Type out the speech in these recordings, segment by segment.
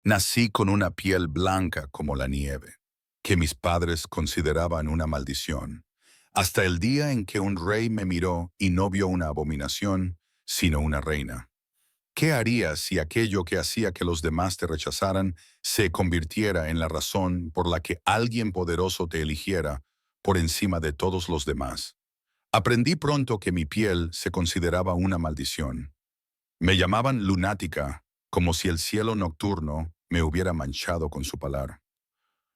Nací con una piel blanca como la nieve, que mis padres consideraban una maldición, hasta el día en que un rey me miró y no vio una abominación, sino una reina. ¿Qué harías si aquello que hacía que los demás te rechazaran se convirtiera en la razón por la que alguien poderoso te eligiera por encima de todos los demás? Aprendí pronto que mi piel se consideraba una maldición. Me llamaban lunática, como si el cielo nocturno me hubiera manchado con su palar.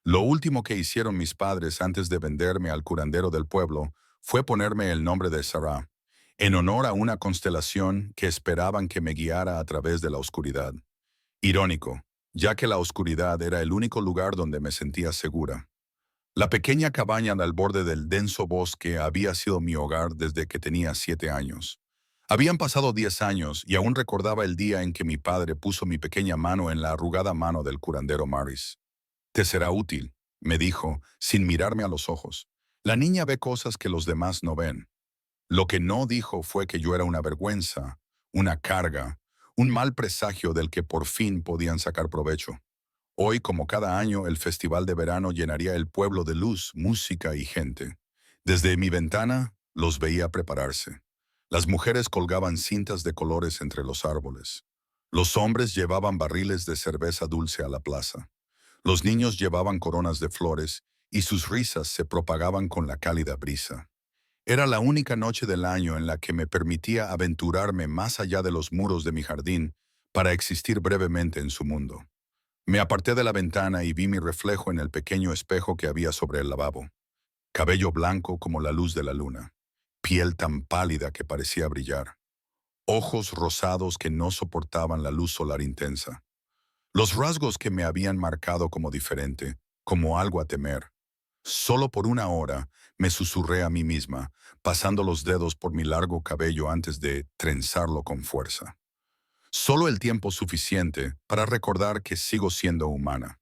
Lo último que hicieron mis padres antes de venderme al curandero del pueblo fue ponerme el nombre de Sarah, en honor a una constelación que esperaban que me guiara a través de la oscuridad. Irónico, ya que la oscuridad era el único lugar donde me sentía segura. La pequeña cabaña al borde del denso bosque había sido mi hogar desde que tenía 7 años. Habían pasado 10 años y aún recordaba el día en que mi padre puso mi pequeña mano en la arrugada mano del curandero Maris. Te será útil, me dijo, sin mirarme a los ojos. La niña ve cosas que los demás no ven. Lo que no dijo fue que yo era una vergüenza, una carga, un mal presagio del que por fin podían sacar provecho. Hoy, como cada año, el festival de verano llenaría el pueblo de luz, música y gente. Desde mi ventana los veía prepararse. Las mujeres colgaban cintas de colores entre los árboles. Los hombres llevaban barriles de cerveza dulce a la plaza. Los niños llevaban coronas de flores y sus risas se propagaban con la cálida brisa. Era la única noche del año en la que me permitía aventurarme más allá de los muros de mi jardín para existir brevemente en su mundo. Me aparté de la ventana y vi mi reflejo en el pequeño espejo que había sobre el lavabo. Cabello blanco como la luz de la luna. Piel tan pálida que parecía brillar. Ojos rosados que no soportaban la luz solar intensa. Los rasgos que me habían marcado como diferente, como algo a temer. Solo por una hora me susurré a mí misma, pasando los dedos por mi largo cabello antes de trenzarlo con fuerza. Solo el tiempo suficiente para recordar que sigo siendo humana.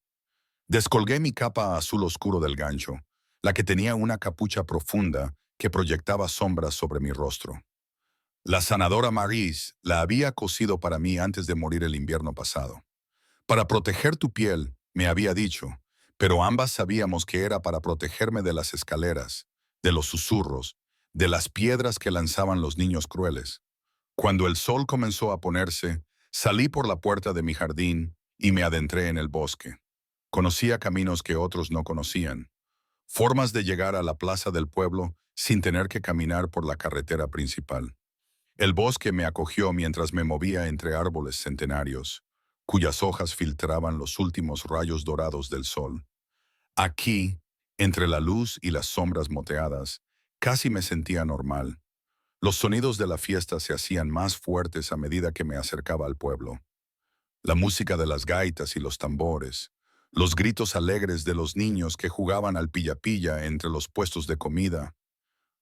Descolgué mi capa azul oscuro del gancho, la que tenía una capucha profunda que proyectaba sombras sobre mi rostro. La sanadora Maris la había cosido para mí antes de morir el invierno pasado. Para proteger tu piel, me había dicho, pero ambas sabíamos que era para protegerme de las escaleras, de los susurros, de las piedras que lanzaban los niños crueles. Cuando el sol comenzó a ponerse, salí por la puerta de mi jardín y me adentré en el bosque. Conocía caminos que otros no conocían, formas de llegar a la plaza del pueblo sin tener que caminar por la carretera principal. El bosque me acogió mientras me movía entre árboles centenarios, cuyas hojas filtraban los últimos rayos dorados del sol. Aquí, entre la luz y las sombras moteadas, casi me sentía normal. Los sonidos de la fiesta se hacían más fuertes a medida que me acercaba al pueblo. La música de las gaitas y los tambores, los gritos alegres de los niños que jugaban al pilla-pilla entre los puestos de comida,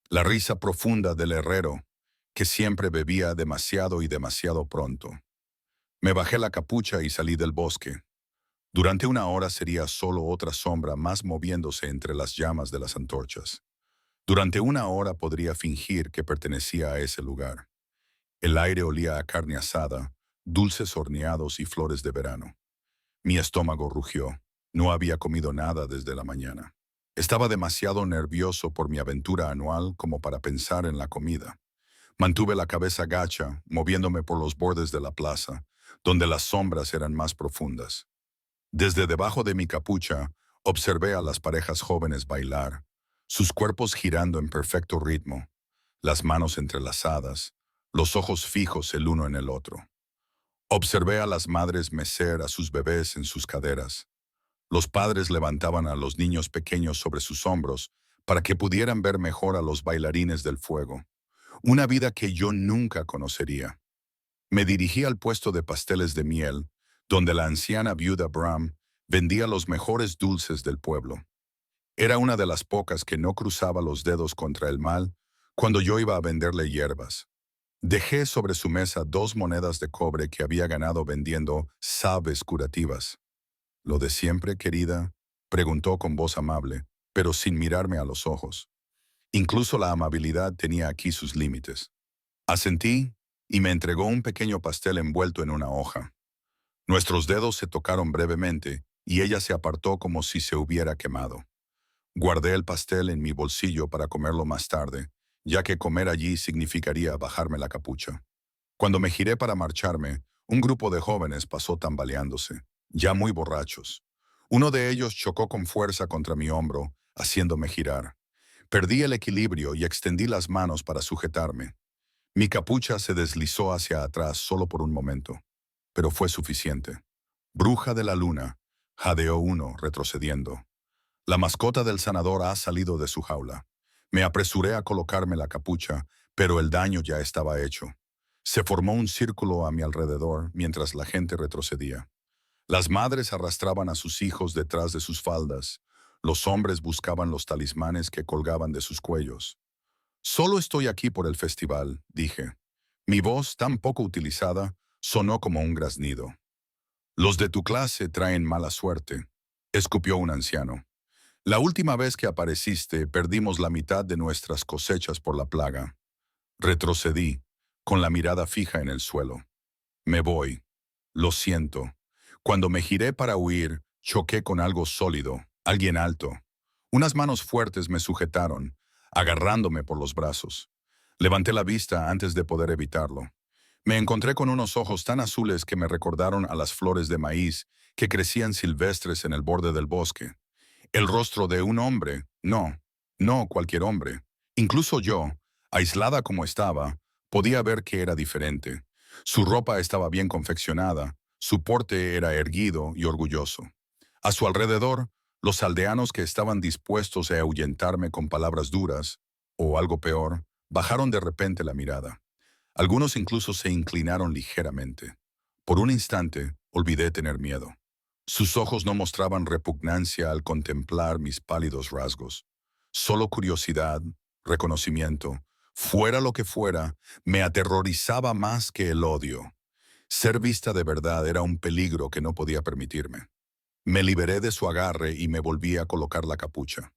la risa profunda del herrero, que siempre bebía demasiado y demasiado pronto. Me bajé la capucha y salí del bosque. Durante una hora sería solo otra sombra más moviéndose entre las llamas de las antorchas. Durante una hora podría fingir que pertenecía a ese lugar. El aire olía a carne asada, dulces horneados y flores de verano. Mi estómago rugió. No había comido nada desde la mañana. Estaba demasiado nervioso por mi aventura anual como para pensar en la comida. Mantuve la cabeza gacha, moviéndome por los bordes de la plaza, donde las sombras eran más profundas. Desde debajo de mi capucha, observé a las parejas jóvenes bailar, sus cuerpos girando en perfecto ritmo, las manos entrelazadas, los ojos fijos el uno en el otro. Observé a las madres mecer a sus bebés en sus caderas. Los padres levantaban a los niños pequeños sobre sus hombros para que pudieran ver mejor a los bailarines del fuego. Una vida que yo nunca conocería. Me dirigí al puesto de pasteles de miel, donde la anciana viuda Bram vendía los mejores dulces del pueblo. Era una de las pocas que no cruzaba los dedos contra el mal cuando yo iba a venderle hierbas. Dejé sobre su mesa 2 monedas de cobre que había ganado vendiendo sabes curativas. «¿Lo de siempre, querida?», preguntó con voz amable, pero sin mirarme a los ojos. Incluso la amabilidad tenía aquí sus límites. Asentí y me entregó un pequeño pastel envuelto en una hoja. Nuestros dedos se tocaron brevemente y ella se apartó como si se hubiera quemado. Guardé el pastel en mi bolsillo para comerlo más tarde, ya que comer allí significaría bajarme la capucha. Cuando me giré para marcharme, un grupo de jóvenes pasó tambaleándose, ya muy borrachos. Uno de ellos chocó con fuerza contra mi hombro, haciéndome girar. Perdí el equilibrio y extendí las manos para sujetarme. Mi capucha se deslizó hacia atrás solo por un momento, pero fue suficiente. Bruja de la luna, jadeó uno, retrocediendo. La mascota del sanador ha salido de su jaula. Me apresuré a colocarme la capucha, pero el daño ya estaba hecho. Se formó un círculo a mi alrededor mientras la gente retrocedía. Las madres arrastraban a sus hijos detrás de sus faldas. Los hombres buscaban los talismanes que colgaban de sus cuellos. Solo estoy aquí por el festival, dije. Mi voz, tan poco utilizada, sonó como un graznido. Los de tu clase traen mala suerte, escupió un anciano. La última vez que apareciste, perdimos la mitad de nuestras cosechas por la plaga. Retrocedí, con la mirada fija en el suelo. Me voy. Lo siento. Cuando me giré para huir, choqué con algo sólido, alguien alto. Unas manos fuertes me sujetaron, agarrándome por los brazos. Levanté la vista antes de poder evitarlo. Me encontré con unos ojos tan azules que me recordaron a las flores de maíz que crecían silvestres en el borde del bosque. El rostro de un hombre, no cualquier hombre. Incluso yo, aislada como estaba, podía ver que era diferente. Su ropa estaba bien confeccionada, su porte era erguido y orgulloso. A su alrededor, los aldeanos que estaban dispuestos a ahuyentarme con palabras duras, o algo peor, bajaron de repente la mirada. Algunos incluso se inclinaron ligeramente. Por un instante, olvidé tener miedo. Sus ojos no mostraban repugnancia al contemplar mis pálidos rasgos. Solo curiosidad, reconocimiento. Fuera lo que fuera, me aterrorizaba más que el odio. Ser vista de verdad era un peligro que no podía permitirme. Me liberé de su agarre y me volví a colocar la capucha.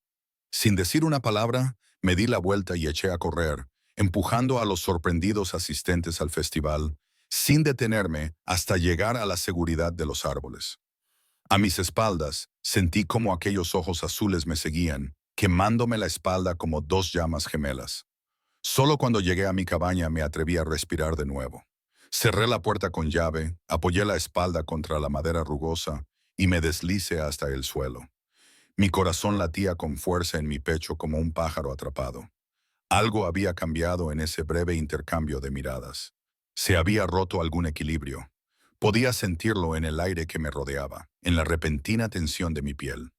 Sin decir una palabra, me di la vuelta y eché a correr, empujando a los sorprendidos asistentes al festival, sin detenerme hasta llegar a la seguridad de los árboles. A mis espaldas, sentí como aquellos ojos azules me seguían, quemándome la espalda como dos llamas gemelas. Solo cuando llegué a mi cabaña me atreví a respirar de nuevo. Cerré la puerta con llave, apoyé la espalda contra la madera rugosa y me deslicé hasta el suelo. Mi corazón latía con fuerza en mi pecho como un pájaro atrapado. Algo había cambiado en ese breve intercambio de miradas. Se había roto algún equilibrio. Podía sentirlo en el aire que me rodeaba, en la repentina tensión de mi piel.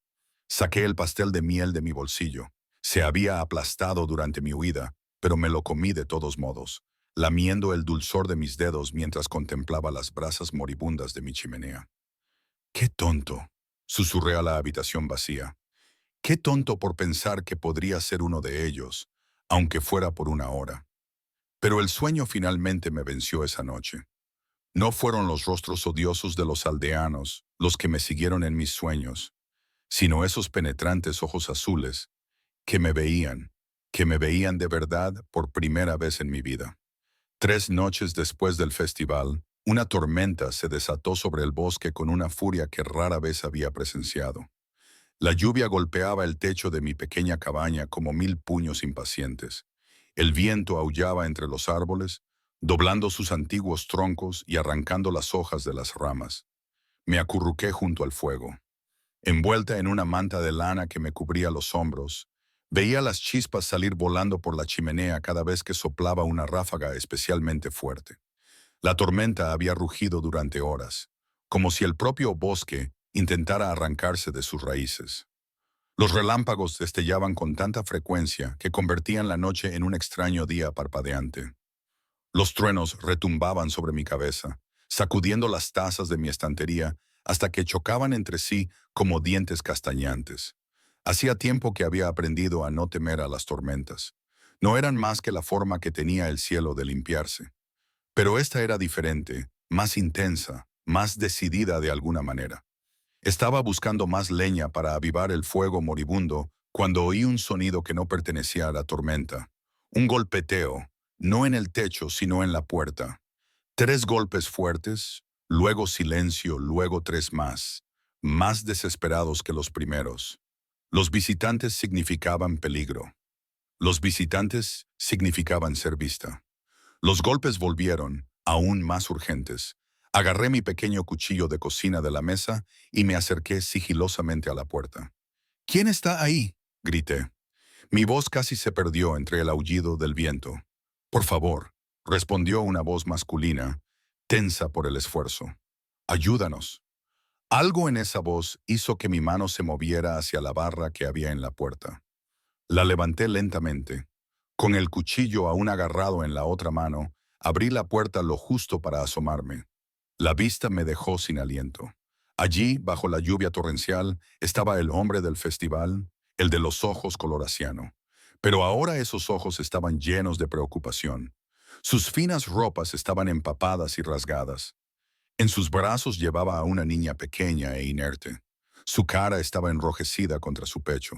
Saqué el pastel de miel de mi bolsillo. Se había aplastado durante mi huida, pero me lo comí de todos modos, lamiendo el dulzor de mis dedos mientras contemplaba las brasas moribundas de mi chimenea. ¡Qué tonto!, susurré a la habitación vacía. ¡Qué tonto por pensar que podría ser uno de ellos, aunque fuera por una hora! Pero el sueño finalmente me venció esa noche. No fueron los rostros odiosos de los aldeanos los que me siguieron en mis sueños, sino esos penetrantes ojos azules que me veían de verdad por primera vez en mi vida. 3 noches después del festival, una tormenta se desató sobre el bosque con una furia que rara vez había presenciado. La lluvia golpeaba el techo de mi pequeña cabaña como 1000 puños impacientes. El viento aullaba entre los árboles, doblando sus antiguos troncos y arrancando las hojas de las ramas. Me acurruqué junto al fuego. Envuelta en una manta de lana que me cubría los hombros, veía las chispas salir volando por la chimenea cada vez que soplaba una ráfaga especialmente fuerte. La tormenta había rugido durante horas, como si el propio bosque intentara arrancarse de sus raíces. Los relámpagos destellaban con tanta frecuencia que convertían la noche en un extraño día parpadeante. Los truenos retumbaban sobre mi cabeza, sacudiendo las tazas de mi estantería hasta que chocaban entre sí como dientes castañantes. Hacía tiempo que había aprendido a no temer a las tormentas. No eran más que la forma que tenía el cielo de limpiarse. Pero esta era diferente, más intensa, más decidida de alguna manera. Estaba buscando más leña para avivar el fuego moribundo cuando oí un sonido que no pertenecía a la tormenta. Un golpeteo, no en el techo sino en la puerta. 3 golpes fuertes, Luego silencio, luego tres más desesperados que los primeros. Los visitantes significaban peligro. Los visitantes significaban ser vista. Los golpes volvieron, aún más urgentes. Agarré mi pequeño cuchillo de cocina de la mesa y me acerqué sigilosamente a la puerta. ¿Quién está ahí?, grité. Mi voz casi se perdió entre el aullido del viento. Por favor, respondió una voz masculina, tensa por el esfuerzo. Ayúdanos. Algo en esa voz hizo que mi mano se moviera hacia la barra que había en la puerta. La levanté lentamente. Con el cuchillo aún agarrado en la otra mano, abrí la puerta lo justo para asomarme. La vista me dejó sin aliento. Allí, bajo la lluvia torrencial, estaba el hombre del festival, el de los ojos color asiano. Pero ahora esos ojos estaban llenos de preocupación. Sus finas ropas estaban empapadas y rasgadas. En sus brazos llevaba a una niña pequeña e inerte. Su cara estaba enrojecida contra su pecho.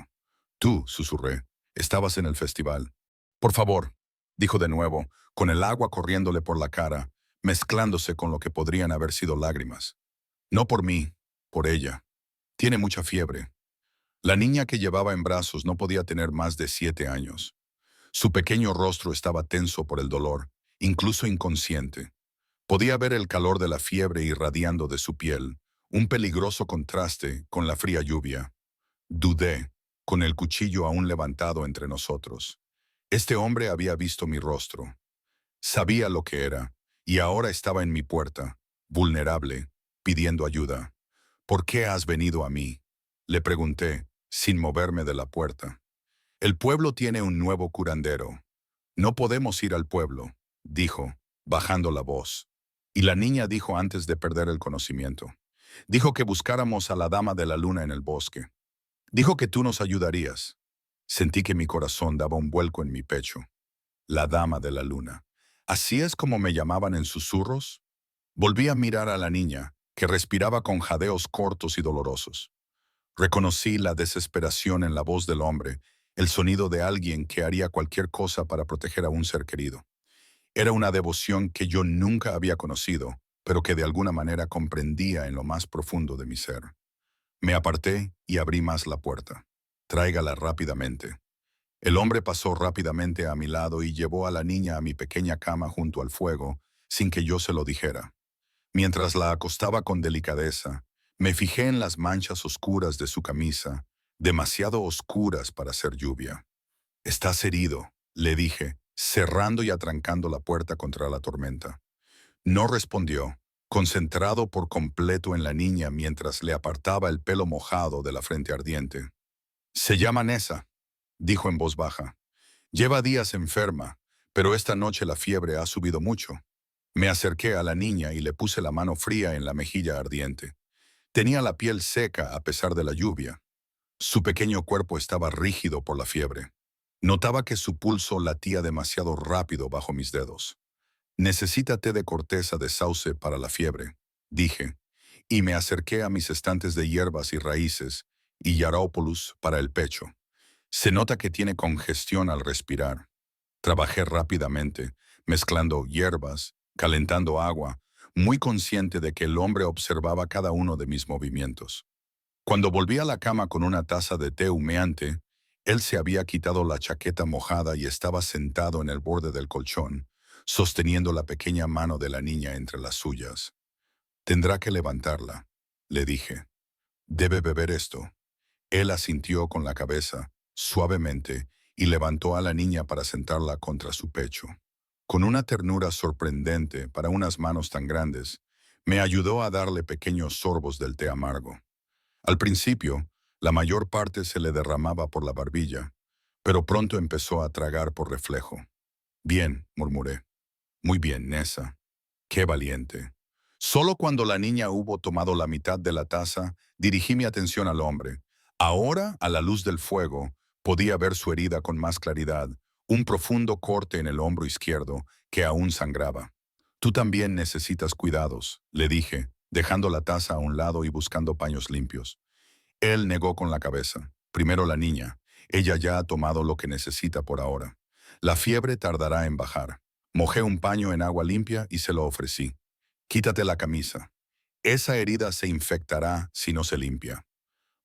Tú, susurré, estabas en el festival. Por favor, dijo de nuevo, con el agua corriéndole por la cara, mezclándose con lo que podrían haber sido lágrimas. No por mí, por ella. Tiene mucha fiebre. La niña que llevaba en brazos no podía tener más de 7 años. Su pequeño rostro estaba tenso por el dolor, incluso inconsciente. Podía ver el calor de la fiebre irradiando de su piel, un peligroso contraste con la fría lluvia. Dudé, con el cuchillo aún levantado entre nosotros. Este hombre había visto mi rostro. Sabía lo que era, y ahora estaba en mi puerta, vulnerable, pidiendo ayuda. ¿Por qué has venido a mí?, le pregunté, sin moverme de la puerta. El pueblo tiene un nuevo curandero. No podemos ir al pueblo, dijo, bajando la voz. Y la niña dijo antes de perder el conocimiento. Dijo que buscáramos a la dama de la luna en el bosque. Dijo que tú nos ayudarías. Sentí que mi corazón daba un vuelco en mi pecho. La dama de la luna. ¿Así es como me llamaban en susurros? Volví a mirar a la niña, que respiraba con jadeos cortos y dolorosos. Reconocí la desesperación en la voz del hombre, el sonido de alguien que haría cualquier cosa para proteger a un ser querido. Era una devoción que yo nunca había conocido, pero que de alguna manera comprendía en lo más profundo de mi ser. Me aparté y abrí más la puerta. Tráigala rápidamente. El hombre pasó rápidamente a mi lado y llevó a la niña a mi pequeña cama junto al fuego, sin que yo se lo dijera. Mientras la acostaba con delicadeza, me fijé en las manchas oscuras de su camisa, demasiado oscuras para ser lluvia. «Estás herido», le dije, cerrando y atrancando la puerta contra la tormenta. No respondió, concentrado por completo en la niña mientras le apartaba el pelo mojado de la frente ardiente. «Se llama Nessa», dijo en voz baja. «Lleva días enferma, pero esta noche la fiebre ha subido mucho». Me acerqué a la niña y le puse la mano fría en la mejilla ardiente. Tenía la piel seca a pesar de la lluvia. Su pequeño cuerpo estaba rígido por la fiebre. Notaba que su pulso latía demasiado rápido bajo mis dedos. «Necesita té de corteza de sauce para la fiebre», dije, y me acerqué a mis estantes de hierbas y raíces y Yarópolis para el pecho. Se nota que tiene congestión al respirar. Trabajé rápidamente, mezclando hierbas, calentando agua, muy consciente de que el hombre observaba cada uno de mis movimientos. Cuando volví a la cama con una taza de té humeante, él se había quitado la chaqueta mojada y estaba sentado en el borde del colchón, sosteniendo la pequeña mano de la niña entre las suyas. «Tendrá que levantarla», le dije. «Debe beber esto». Él asintió con la cabeza, suavemente, y levantó a la niña para sentarla contra su pecho. Con una ternura sorprendente para unas manos tan grandes, me ayudó a darle pequeños sorbos del té amargo. Al principio, la mayor parte se le derramaba por la barbilla, pero pronto empezó a tragar por reflejo. «Bien», murmuré. «Muy bien, Nessa. Qué valiente». Solo cuando la niña hubo tomado la mitad de la taza, dirigí mi atención al hombre. Ahora, a la luz del fuego, podía ver su herida con más claridad, un profundo corte en el hombro izquierdo que aún sangraba. «Tú también necesitas cuidados», le dije, dejando la taza a un lado y buscando paños limpios. Él negó con la cabeza. «Primero la niña. Ella ya ha tomado lo que necesita por ahora. La fiebre tardará en bajar». Mojé un paño en agua limpia y se lo ofrecí. «Quítate la camisa», Esa herida se infectará si no se limpia.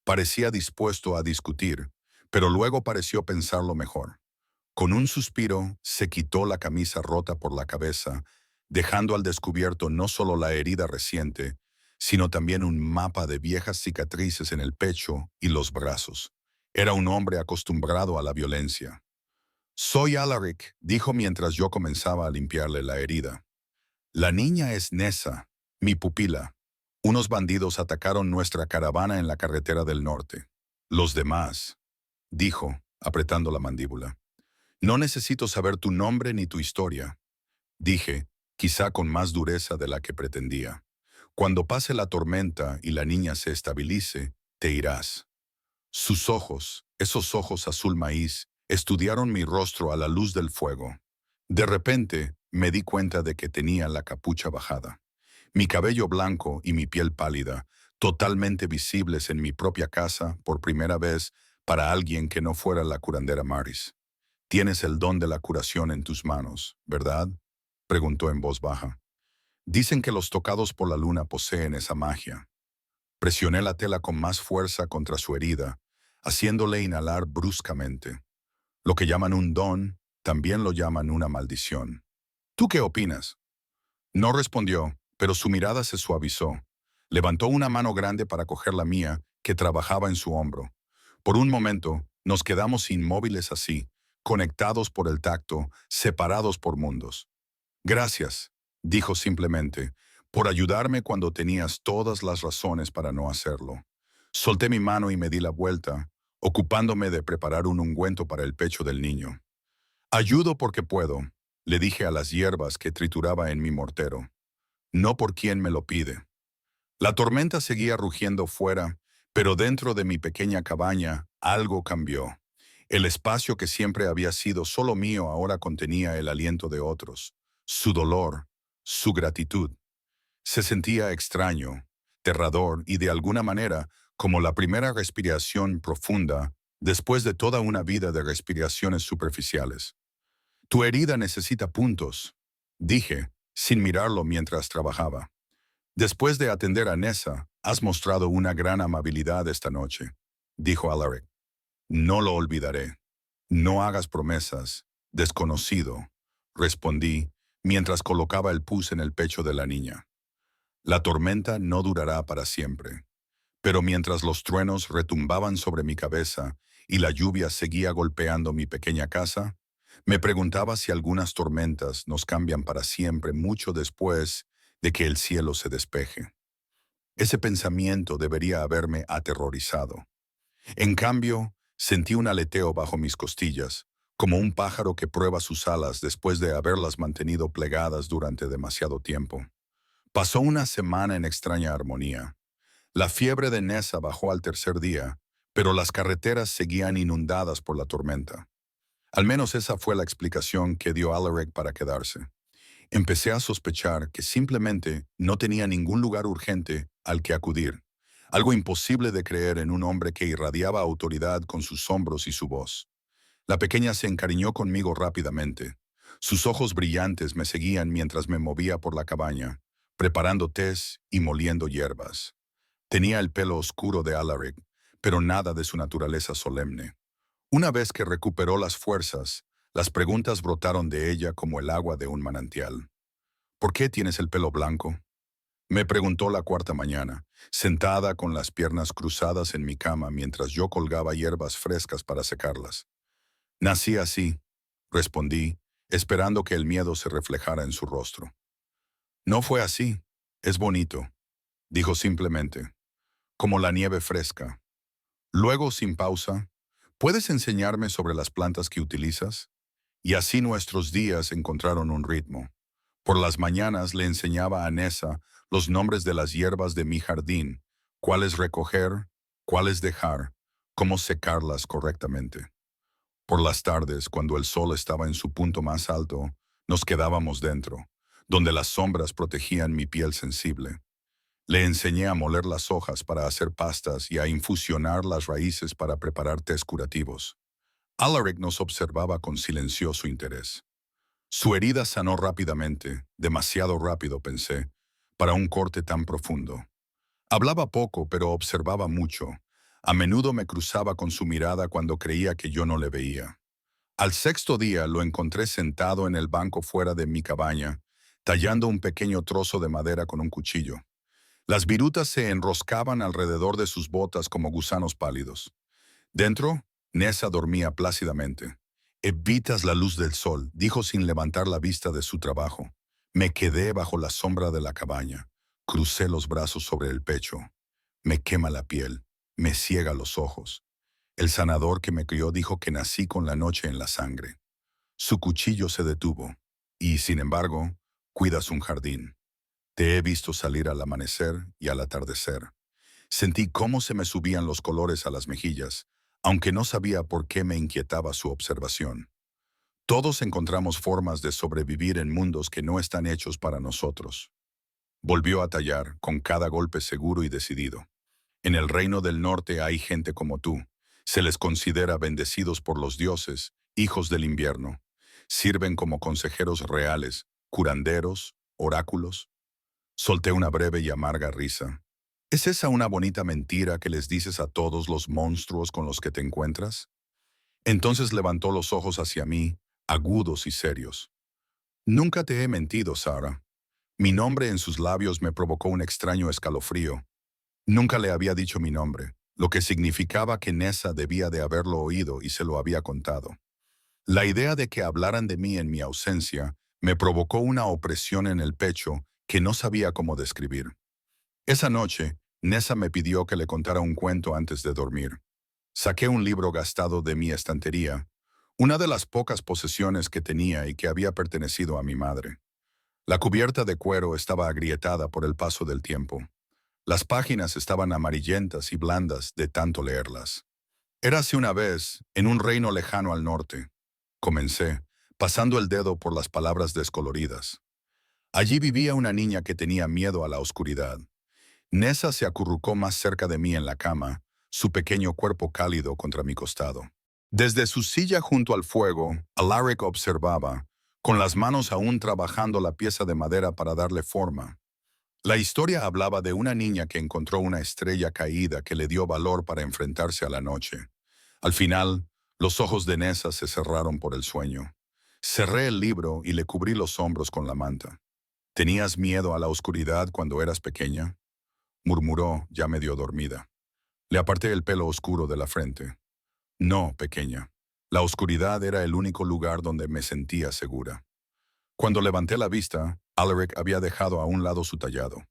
Parecía dispuesto a discutir, pero luego pareció pensarlo mejor. Con un suspiro, se quitó la camisa rota por la cabeza, dejando al descubierto no solo la herida reciente, sino también un mapa de viejas cicatrices en el pecho y los brazos. Era un hombre acostumbrado a la violencia. Soy Alaric, dijo mientras yo comenzaba a limpiarle la herida. La niña es Nessa, mi pupila. Unos bandidos atacaron nuestra caravana en la carretera del norte. Los demás, dijo, apretando la mandíbula. No necesito saber tu nombre ni tu historia, dije, quizá con más dureza de la que pretendía. Cuando pase la tormenta y la niña se estabilice, te irás. Sus ojos, esos ojos azul maíz, estudiaron mi rostro a la luz del fuego. De repente, me di cuenta de que tenía la capucha bajada. Mi cabello blanco y mi piel pálida, totalmente visibles en mi propia casa por primera vez para alguien que no fuera la curandera Maris. Tienes el don de la curación en tus manos, ¿verdad? Preguntó en voz baja. Dicen que los tocados por la luna poseen esa magia. Presioné la tela con más fuerza contra su herida, haciéndole inhalar bruscamente. Lo que llaman un don, también lo llaman una maldición. ¿Tú qué opinas? No respondió, pero su mirada se suavizó. Levantó una mano grande para coger la mía, que trabajaba en su hombro. Por un momento, nos quedamos inmóviles así, conectados por el tacto, separados por mundos. Gracias, dijo simplemente, por ayudarme cuando tenías todas las razones para no hacerlo. Solté mi mano y me di la vuelta, ocupándome de preparar un ungüento para el pecho del niño. Ayudo porque puedo, le dije a las hierbas que trituraba en mi mortero. No por quien me lo pide. La tormenta seguía rugiendo fuera, pero dentro de mi pequeña cabaña algo cambió. El espacio que siempre había sido solo mío ahora contenía el aliento de otros, su dolor, su gratitud. Se sentía extraño, aterrador y de alguna manera como la primera respiración profunda después de toda una vida de respiraciones superficiales. Tu herida necesita puntos, dije, sin mirarlo mientras trabajaba. Después de atender a Nessa, has mostrado una gran amabilidad esta noche, dijo Alaric. No lo olvidaré. No hagas promesas, desconocido, respondí, mientras colocaba el pus en el pecho de la niña. La tormenta no durará para siempre, pero mientras los truenos retumbaban sobre mi cabeza y la lluvia seguía golpeando mi pequeña casa, me preguntaba si algunas tormentas nos cambian para siempre mucho después de que el cielo se despeje. Ese pensamiento debería haberme aterrorizado. En cambio, sentí un aleteo bajo mis costillas, como un pájaro que prueba sus alas después de haberlas mantenido plegadas durante demasiado tiempo. Pasó una semana en extraña armonía. La fiebre de Nessa bajó al tercer día, pero las carreteras seguían inundadas por la tormenta. Al menos esa fue la explicación que dio Alaric para quedarse. Empecé a sospechar que simplemente no tenía ningún lugar urgente al que acudir, algo imposible de creer en un hombre que irradiaba autoridad con sus hombros y su voz. La pequeña se encariñó conmigo rápidamente. Sus ojos brillantes me seguían mientras me movía por la cabaña, preparando tés y moliendo hierbas. Tenía el pelo oscuro de Alaric, pero nada de su naturaleza solemne. Una vez que recuperó las fuerzas, las preguntas brotaron de ella como el agua de un manantial. ¿Por qué tienes el pelo blanco? Me preguntó la cuarta mañana, sentada con las piernas cruzadas en mi cama mientras yo colgaba hierbas frescas para secarlas. Nací así, respondí, esperando que el miedo se reflejara en su rostro. No fue así, es bonito, dijo simplemente, como la nieve fresca. Luego, sin pausa, ¿puedes enseñarme sobre las plantas que utilizas? Y así nuestros días encontraron un ritmo. Por las mañanas le enseñaba a Nessa los nombres de las hierbas de mi jardín, cuáles recoger, cuáles dejar, cómo secarlas correctamente. Por las tardes, cuando el sol estaba en su punto más alto, nos quedábamos dentro, donde las sombras protegían mi piel sensible. Le enseñé a moler las hojas para hacer pastas y a infusionar las raíces para preparar tés curativos. Alaric nos observaba con silencioso interés. Su herida sanó rápidamente, demasiado rápido pensé, para un corte tan profundo. Hablaba poco, pero observaba mucho. A menudo me cruzaba con su mirada cuando creía que yo no le veía. Al sexto día lo encontré sentado en el banco fuera de mi cabaña, tallando un pequeño trozo de madera con un cuchillo. Las virutas se enroscaban alrededor de sus botas como gusanos pálidos. Dentro, Nessa dormía plácidamente. «Evitas la luz del sol», dijo sin levantar la vista de su trabajo. Me quedé bajo la sombra de la cabaña. Crucé los brazos sobre el pecho. Me quema la piel. Me ciega los ojos. El sanador que me crió dijo que nací con la noche en la sangre. Su cuchillo se detuvo. Y, sin embargo, cuidas un jardín. Te he visto salir al amanecer y al atardecer. Sentí cómo se me subían los colores a las mejillas, aunque no sabía por qué me inquietaba su observación. Todos encontramos formas de sobrevivir en mundos que no están hechos para nosotros. Volvió a tallar, con cada golpe seguro y decidido. En el reino del norte hay gente como tú. Se les considera bendecidos por los dioses, hijos del invierno. Sirven como consejeros reales, curanderos, oráculos. Solté una breve y amarga risa. ¿Es esa una bonita mentira que les dices a todos los monstruos con los que te encuentras? Entonces levantó los ojos hacia mí, agudos y serios. Nunca te he mentido, Sarah. Mi nombre en sus labios me provocó un extraño escalofrío. Nunca le había dicho mi nombre, lo que significaba que Nessa debía de haberlo oído y se lo había contado. La idea de que hablaran de mí en mi ausencia me provocó una opresión en el pecho que no sabía cómo describir. Esa noche, Nessa me pidió que le contara un cuento antes de dormir. Saqué un libro gastado de mi estantería, una de las pocas posesiones que tenía y que había pertenecido a mi madre. La cubierta de cuero estaba agrietada por el paso del tiempo. Las páginas estaban amarillentas y blandas de tanto leerlas. Érase una vez, en un reino lejano al norte. Comencé, pasando el dedo por las palabras descoloridas. Allí vivía una niña que tenía miedo a la oscuridad. Nessa se acurrucó más cerca de mí en la cama, su pequeño cuerpo cálido contra mi costado. Desde su silla junto al fuego, Alaric observaba, con las manos aún trabajando la pieza de madera para darle forma. La historia hablaba de una niña que encontró una estrella caída que le dio valor para enfrentarse a la noche. Al final, los ojos de Nessa se cerraron por el sueño. Cerré el libro y le cubrí los hombros con la manta. ¿Tenías miedo a la oscuridad cuando eras pequeña?, murmuró, ya medio dormida. Le aparté el pelo oscuro de la frente. No, pequeña. La oscuridad era el único lugar donde me sentía segura. Cuando levanté la vista, Alaric había dejado a un lado su tallado.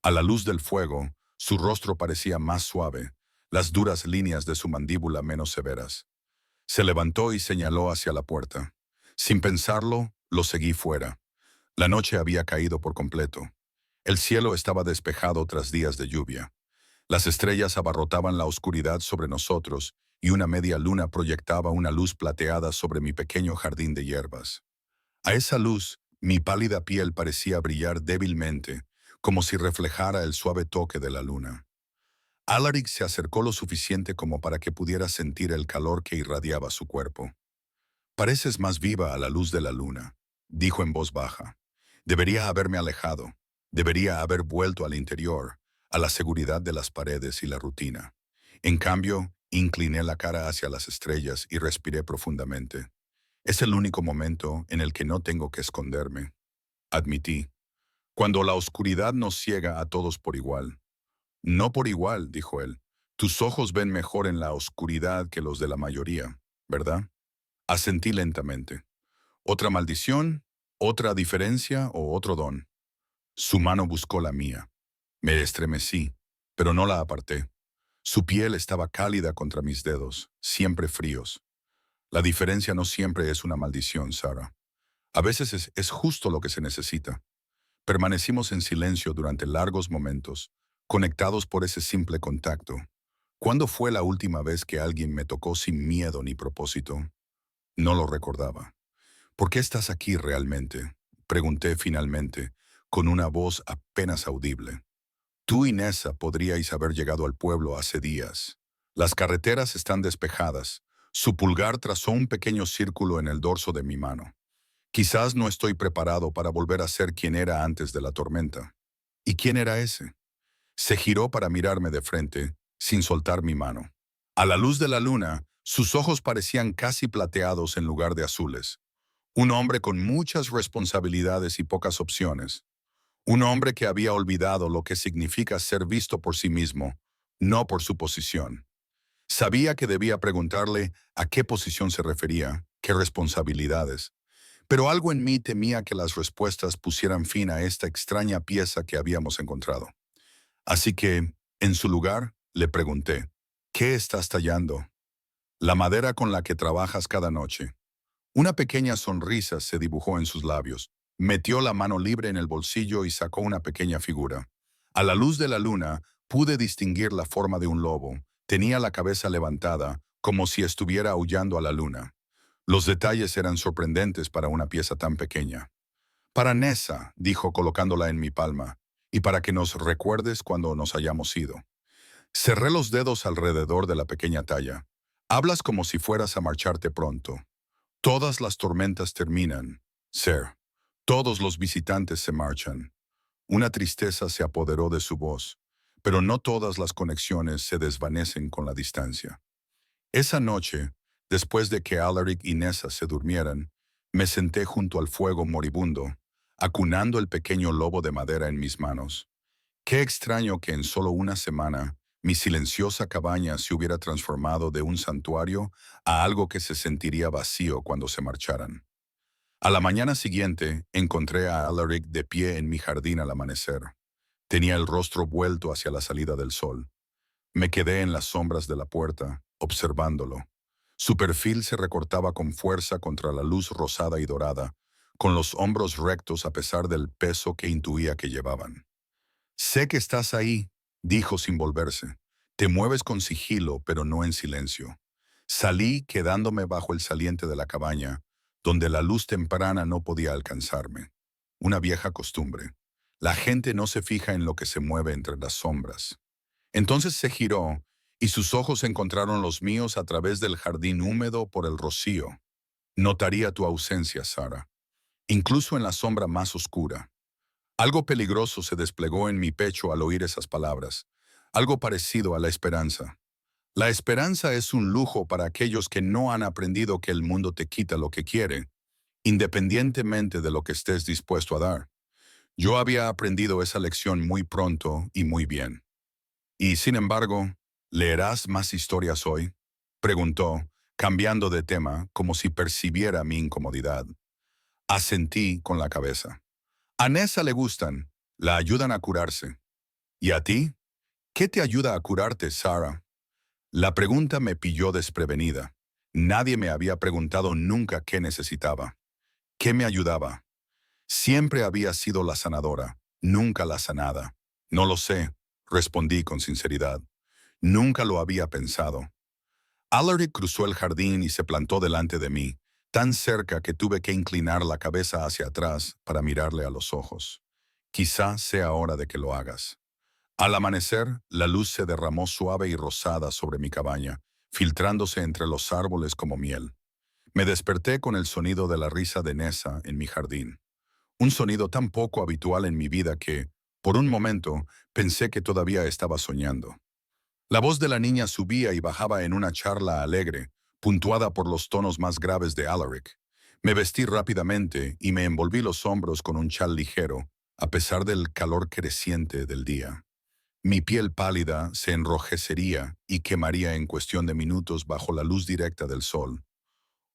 A la luz del fuego, su rostro parecía más suave, las duras líneas de su mandíbula menos severas. Se levantó y señaló hacia la puerta. Sin pensarlo, lo seguí fuera. La noche había caído por completo. El cielo estaba despejado tras días de lluvia. Las estrellas abarrotaban la oscuridad sobre nosotros y una media luna proyectaba una luz plateada sobre mi pequeño jardín de hierbas. A esa luz, mi pálida piel parecía brillar débilmente, como si reflejara el suave toque de la luna. Alaric se acercó lo suficiente como para que pudiera sentir el calor que irradiaba su cuerpo. «Pareces más viva a la luz de la luna», dijo en voz baja. «Debería haberme alejado. Debería haber vuelto al interior, a la seguridad de las paredes y la rutina. En cambio, incliné la cara hacia las estrellas y respiré profundamente. Es el único momento en el que no tengo que esconderme», admití. «Cuando la oscuridad nos ciega a todos por igual». «No por igual», dijo él. «Tus ojos ven mejor en la oscuridad que los de la mayoría, ¿verdad?» Asentí lentamente. «¿Otra maldición? ¿Otra diferencia o otro don?» Su mano buscó la mía. Me estremecí, pero no la aparté. Su piel estaba cálida contra mis dedos, siempre fríos. La diferencia no siempre es una maldición, Sarah. A veces es justo lo que se necesita. Permanecimos en silencio durante largos momentos, conectados por ese simple contacto. ¿Cuándo fue la última vez que alguien me tocó sin miedo ni propósito? No lo recordaba. «¿Por qué estás aquí realmente?», pregunté finalmente, con una voz apenas audible. «Tú y Nessa podríais haber llegado al pueblo hace días. Las carreteras están despejadas». Su pulgar trazó un pequeño círculo en el dorso de mi mano. «Quizás no estoy preparado para volver a ser quien era antes de la tormenta». ¿Y quién era ese? Se giró para mirarme de frente, sin soltar mi mano. A la luz de la luna, sus ojos parecían casi plateados en lugar de azules. Un hombre con muchas responsabilidades y pocas opciones. Un hombre que había olvidado lo que significa ser visto por sí mismo, no por su posición. Sabía que debía preguntarle a qué posición se refería, qué responsabilidades, pero algo en mí temía que las respuestas pusieran fin a esta extraña pieza que habíamos encontrado. Así que, en su lugar, le pregunté, ¿qué estás tallando? La madera con la que trabajas cada noche. Una pequeña sonrisa se dibujó en sus labios. Metió la mano libre en el bolsillo y sacó una pequeña figura. A la luz de la luna, pude distinguir la forma de un lobo. Tenía la cabeza levantada, como si estuviera aullando a la luna. Los detalles eran sorprendentes para una pieza tan pequeña. Para Nessa, dijo colocándola en mi palma, y para que nos recuerdes cuando nos hayamos ido. Cerré los dedos alrededor de la pequeña talla. Hablas como si fueras a marcharte pronto. Todas las tormentas terminan, Sir. Todos los visitantes se marchan. Una tristeza se apoderó de su voz, pero no todas las conexiones se desvanecen con la distancia. Esa noche, después de que Alaric y Nessa se durmieran, me senté junto al fuego moribundo, acunando el pequeño lobo de madera en mis manos. Qué extraño que en solo una semana mi silenciosa cabaña se hubiera transformado de un santuario a algo que se sentiría vacío cuando se marcharan. A la mañana siguiente, encontré a Alaric de pie en mi jardín al amanecer. Tenía el rostro vuelto hacia la salida del sol. Me quedé en las sombras de la puerta, observándolo. Su perfil se recortaba con fuerza contra la luz rosada y dorada, con los hombros rectos a pesar del peso que intuía que llevaban. Sé que estás ahí, dijo sin volverse. Te mueves con sigilo, pero no en silencio. Salí quedándome bajo el saliente de la cabaña, donde la luz temprana no podía alcanzarme. Una vieja costumbre. La gente no se fija en lo que se mueve entre las sombras. Entonces se giró, y sus ojos encontraron los míos a través del jardín húmedo por el rocío. Notaría tu ausencia, Sara, incluso en la sombra más oscura. Algo peligroso se desplegó en mi pecho al oír esas palabras, algo parecido a la esperanza. La esperanza es un lujo para aquellos que no han aprendido que el mundo te quita lo que quiere, independientemente de lo que estés dispuesto a dar. Yo había aprendido esa lección muy pronto y muy bien. Y sin embargo, ¿leerás más historias hoy? Preguntó, cambiando de tema como si percibiera mi incomodidad. Asentí con la cabeza. A Nessa le gustan, la ayudan a curarse. ¿Y a ti? ¿Qué te ayuda a curarte, Sarah? La pregunta me pilló desprevenida. Nadie me había preguntado nunca qué necesitaba. ¿Qué me ayudaba? Siempre había sido la sanadora, nunca la sanada. No lo sé, respondí con sinceridad. Nunca lo había pensado. Alaric cruzó el jardín y se plantó delante de mí, tan cerca que tuve que inclinar la cabeza hacia atrás para mirarle a los ojos. Quizá sea hora de que lo hagas. Al amanecer, la luz se derramó suave y rosada sobre mi cabaña, filtrándose entre los árboles como miel. Me desperté con el sonido de la risa de Nessa en mi jardín. Un sonido tan poco habitual en mi vida que, por un momento, pensé que todavía estaba soñando. La voz de la niña subía y bajaba en una charla alegre, puntuada por los tonos más graves de Alaric. Me vestí rápidamente y me envolví los hombros con un chal ligero, a pesar del calor creciente del día. Mi piel pálida se enrojecería y quemaría en cuestión de minutos bajo la luz directa del sol.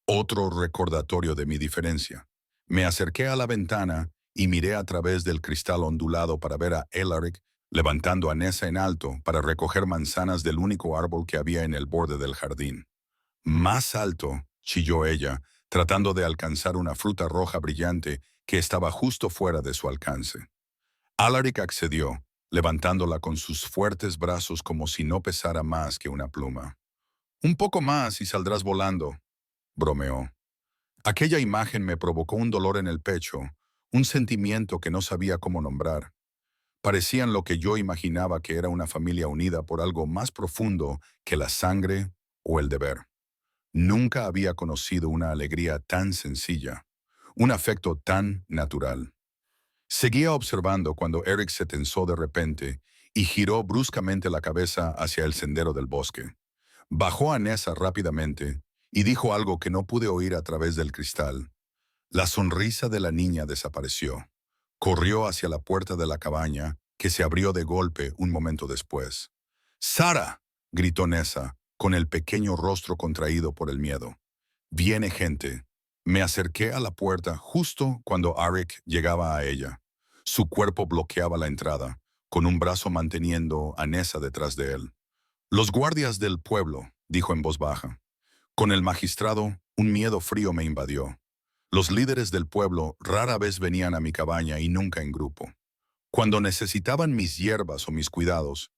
Otro recordatorio de mi diferencia. Me acerqué a la ventana y miré a través del cristal ondulado para ver a Alaric levantando a Nessa en alto para recoger manzanas del único árbol que había en el borde del jardín. Más alto, chilló ella, tratando de alcanzar una fruta roja brillante que estaba justo fuera de su alcance. Alaric accedió, levantándola con sus fuertes brazos como si no pesara más que una pluma. Un poco más y saldrás volando, bromeó. Aquella imagen me provocó un dolor en el pecho, un sentimiento que no sabía cómo nombrar. Parecían lo que yo imaginaba que era una familia unida por algo más profundo que la sangre o el deber. Nunca había conocido una alegría tan sencilla, un afecto tan natural. Seguía observando cuando Eric se tensó de repente y giró bruscamente la cabeza hacia el sendero del bosque. Bajó a Nessa rápidamente y dijo algo que no pude oír a través del cristal. La sonrisa de la niña desapareció. Corrió hacia la puerta de la cabaña, que se abrió de golpe un momento después. ¡Sara! Gritó Nessa, con el pequeño rostro contraído por el miedo. Viene gente. Me acerqué a la puerta justo cuando Arik llegaba a ella. Su cuerpo bloqueaba la entrada, con un brazo manteniendo a Nessa detrás de él. Los guardias del pueblo, dijo en voz baja. Con el magistrado, un miedo frío me invadió. Los líderes del pueblo rara vez venían a mi cabaña y nunca en grupo. Cuando necesitaban mis hierbas o mis cuidados,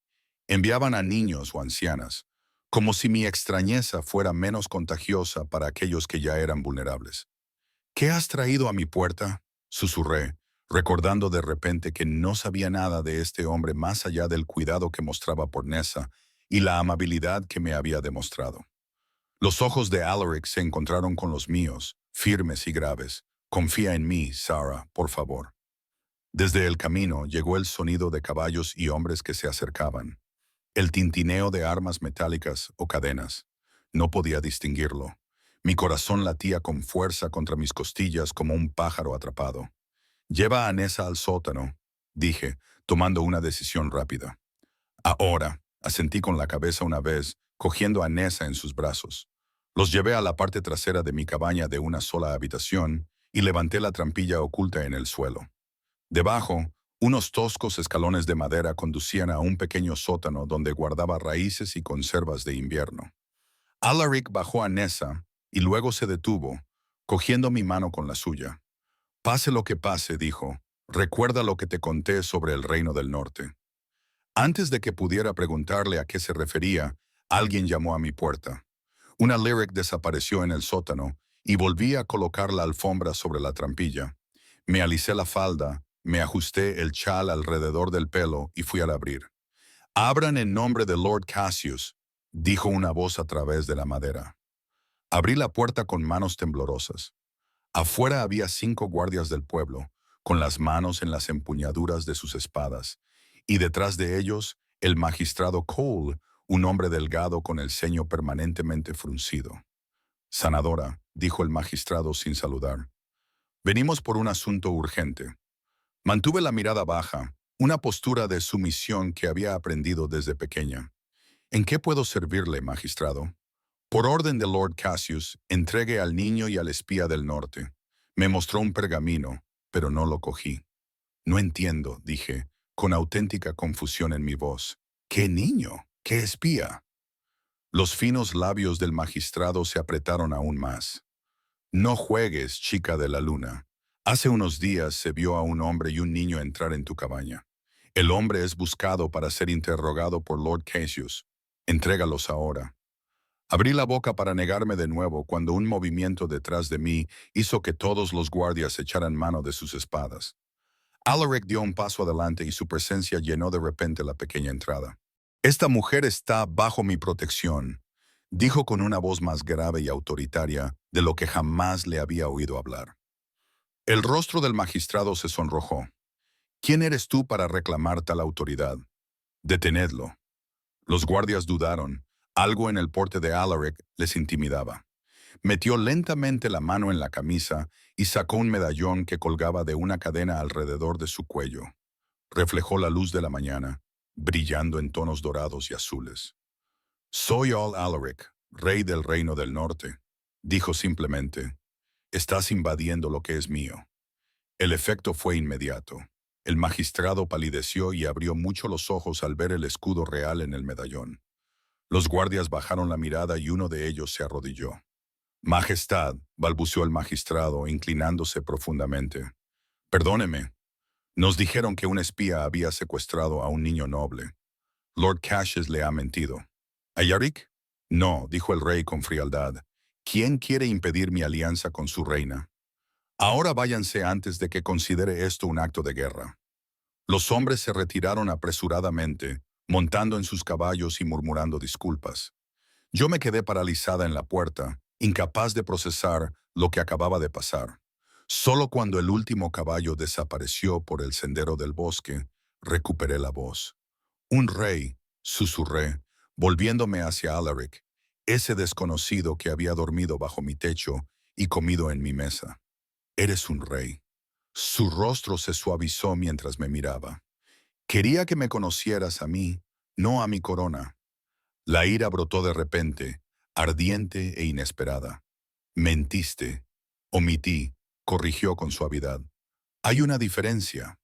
enviaban a niños o ancianas, como si mi extrañeza fuera menos contagiosa para aquellos que ya eran vulnerables. ¿Qué has traído a mi puerta? Susurré, recordando de repente que no sabía nada de este hombre más allá del cuidado que mostraba por Nessa y la amabilidad que me había demostrado. Los ojos de Alaric se encontraron con los míos, firmes y graves. Confía en mí, Sarah, por favor. Desde el camino llegó el sonido de caballos y hombres que se acercaban. El tintineo de armas metálicas o cadenas. No podía distinguirlo. Mi corazón latía con fuerza contra mis costillas como un pájaro atrapado. Lleva a Nessa al sótano, dije, tomando una decisión rápida. Ahora, asentí con la cabeza una vez, cogiendo a Nessa en sus brazos. Los llevé a la parte trasera de mi cabaña de una sola habitación y levanté la trampilla oculta en el suelo. Debajo, unos toscos escalones de madera conducían a un pequeño sótano donde guardaba raíces y conservas de invierno. Alaric bajó a Nessa y luego se detuvo, cogiendo mi mano con la suya. Pase lo que pase, dijo, recuerda lo que te conté sobre el Reino del Norte. Antes de que pudiera preguntarle a qué se refería, alguien llamó a mi puerta. Una Lyric desapareció en el sótano y volví a colocar la alfombra sobre la trampilla. Me alicé la falda, me ajusté el chal alrededor del pelo y fui al abrir. «Abran en nombre de Lord Cassius», dijo una voz a través de la madera. Abrí la puerta con manos temblorosas. Afuera había 5 guardias del pueblo, con las manos en las empuñaduras de sus espadas, y detrás de ellos el magistrado Cole, un hombre delgado con el ceño permanentemente fruncido. «Sanadora», dijo el magistrado sin saludar. «Venimos por un asunto urgente». Mantuve la mirada baja, una postura de sumisión que había aprendido desde pequeña. «¿En qué puedo servirle, magistrado?» Por orden de Lord Cassius, entregué al niño y al espía del norte. Me mostró un pergamino, pero no lo cogí. «No entiendo», dije, con auténtica confusión en mi voz. «¿Qué niño? ¿Qué espía?» Los finos labios del magistrado se apretaron aún más. «No juegues, chica de la luna. Hace unos días se vio a un hombre y un niño entrar en tu cabaña. El hombre es buscado para ser interrogado por Lord Cassius. Entrégalos ahora». Abrí la boca para negarme de nuevo cuando un movimiento detrás de mí hizo que todos los guardias echaran mano de sus espadas. Alaric dio un paso adelante y su presencia llenó de repente la pequeña entrada. «Esta mujer está bajo mi protección», dijo con una voz más grave y autoritaria de lo que jamás le había oído hablar. El rostro del magistrado se sonrojó. «¿Quién eres tú para reclamar tal autoridad? Detenedlo». Los guardias dudaron. Algo en el porte de Alaric les intimidaba. Metió lentamente la mano en la camisa y sacó un medallón que colgaba de una cadena alrededor de su cuello. Reflejó la luz de la mañana, brillando en tonos dorados y azules. «Soy All Alaric, rey del Reino del Norte», dijo simplemente. «Estás invadiendo lo que es mío». El efecto fue inmediato. El magistrado palideció y abrió mucho los ojos al ver el escudo real en el medallón. Los guardias bajaron la mirada y uno de ellos se arrodilló. «Majestad», balbuceó el magistrado, inclinándose profundamente. «Perdóneme. Nos dijeron que un espía había secuestrado a un niño noble. Lord Cassius le ha mentido». «¿A Yarick?» «No», dijo el rey con frialdad. «¿Quién quiere impedir mi alianza con su reina? Ahora váyanse antes de que considere esto un acto de guerra». Los hombres se retiraron apresuradamente, montando en sus caballos y murmurando disculpas. Yo me quedé paralizada en la puerta, incapaz de procesar lo que acababa de pasar. Solo cuando el último caballo desapareció por el sendero del bosque, recuperé la voz. Un rey, susurré, volviéndome hacia Alaric, ese desconocido que había dormido bajo mi techo y comido en mi mesa. Eres un rey. Su rostro se suavizó mientras me miraba. Quería que me conocieras a mí, no a mi corona. La ira brotó de repente, ardiente e inesperada. Mentiste. Omití, corrigió con suavidad. Hay una diferencia.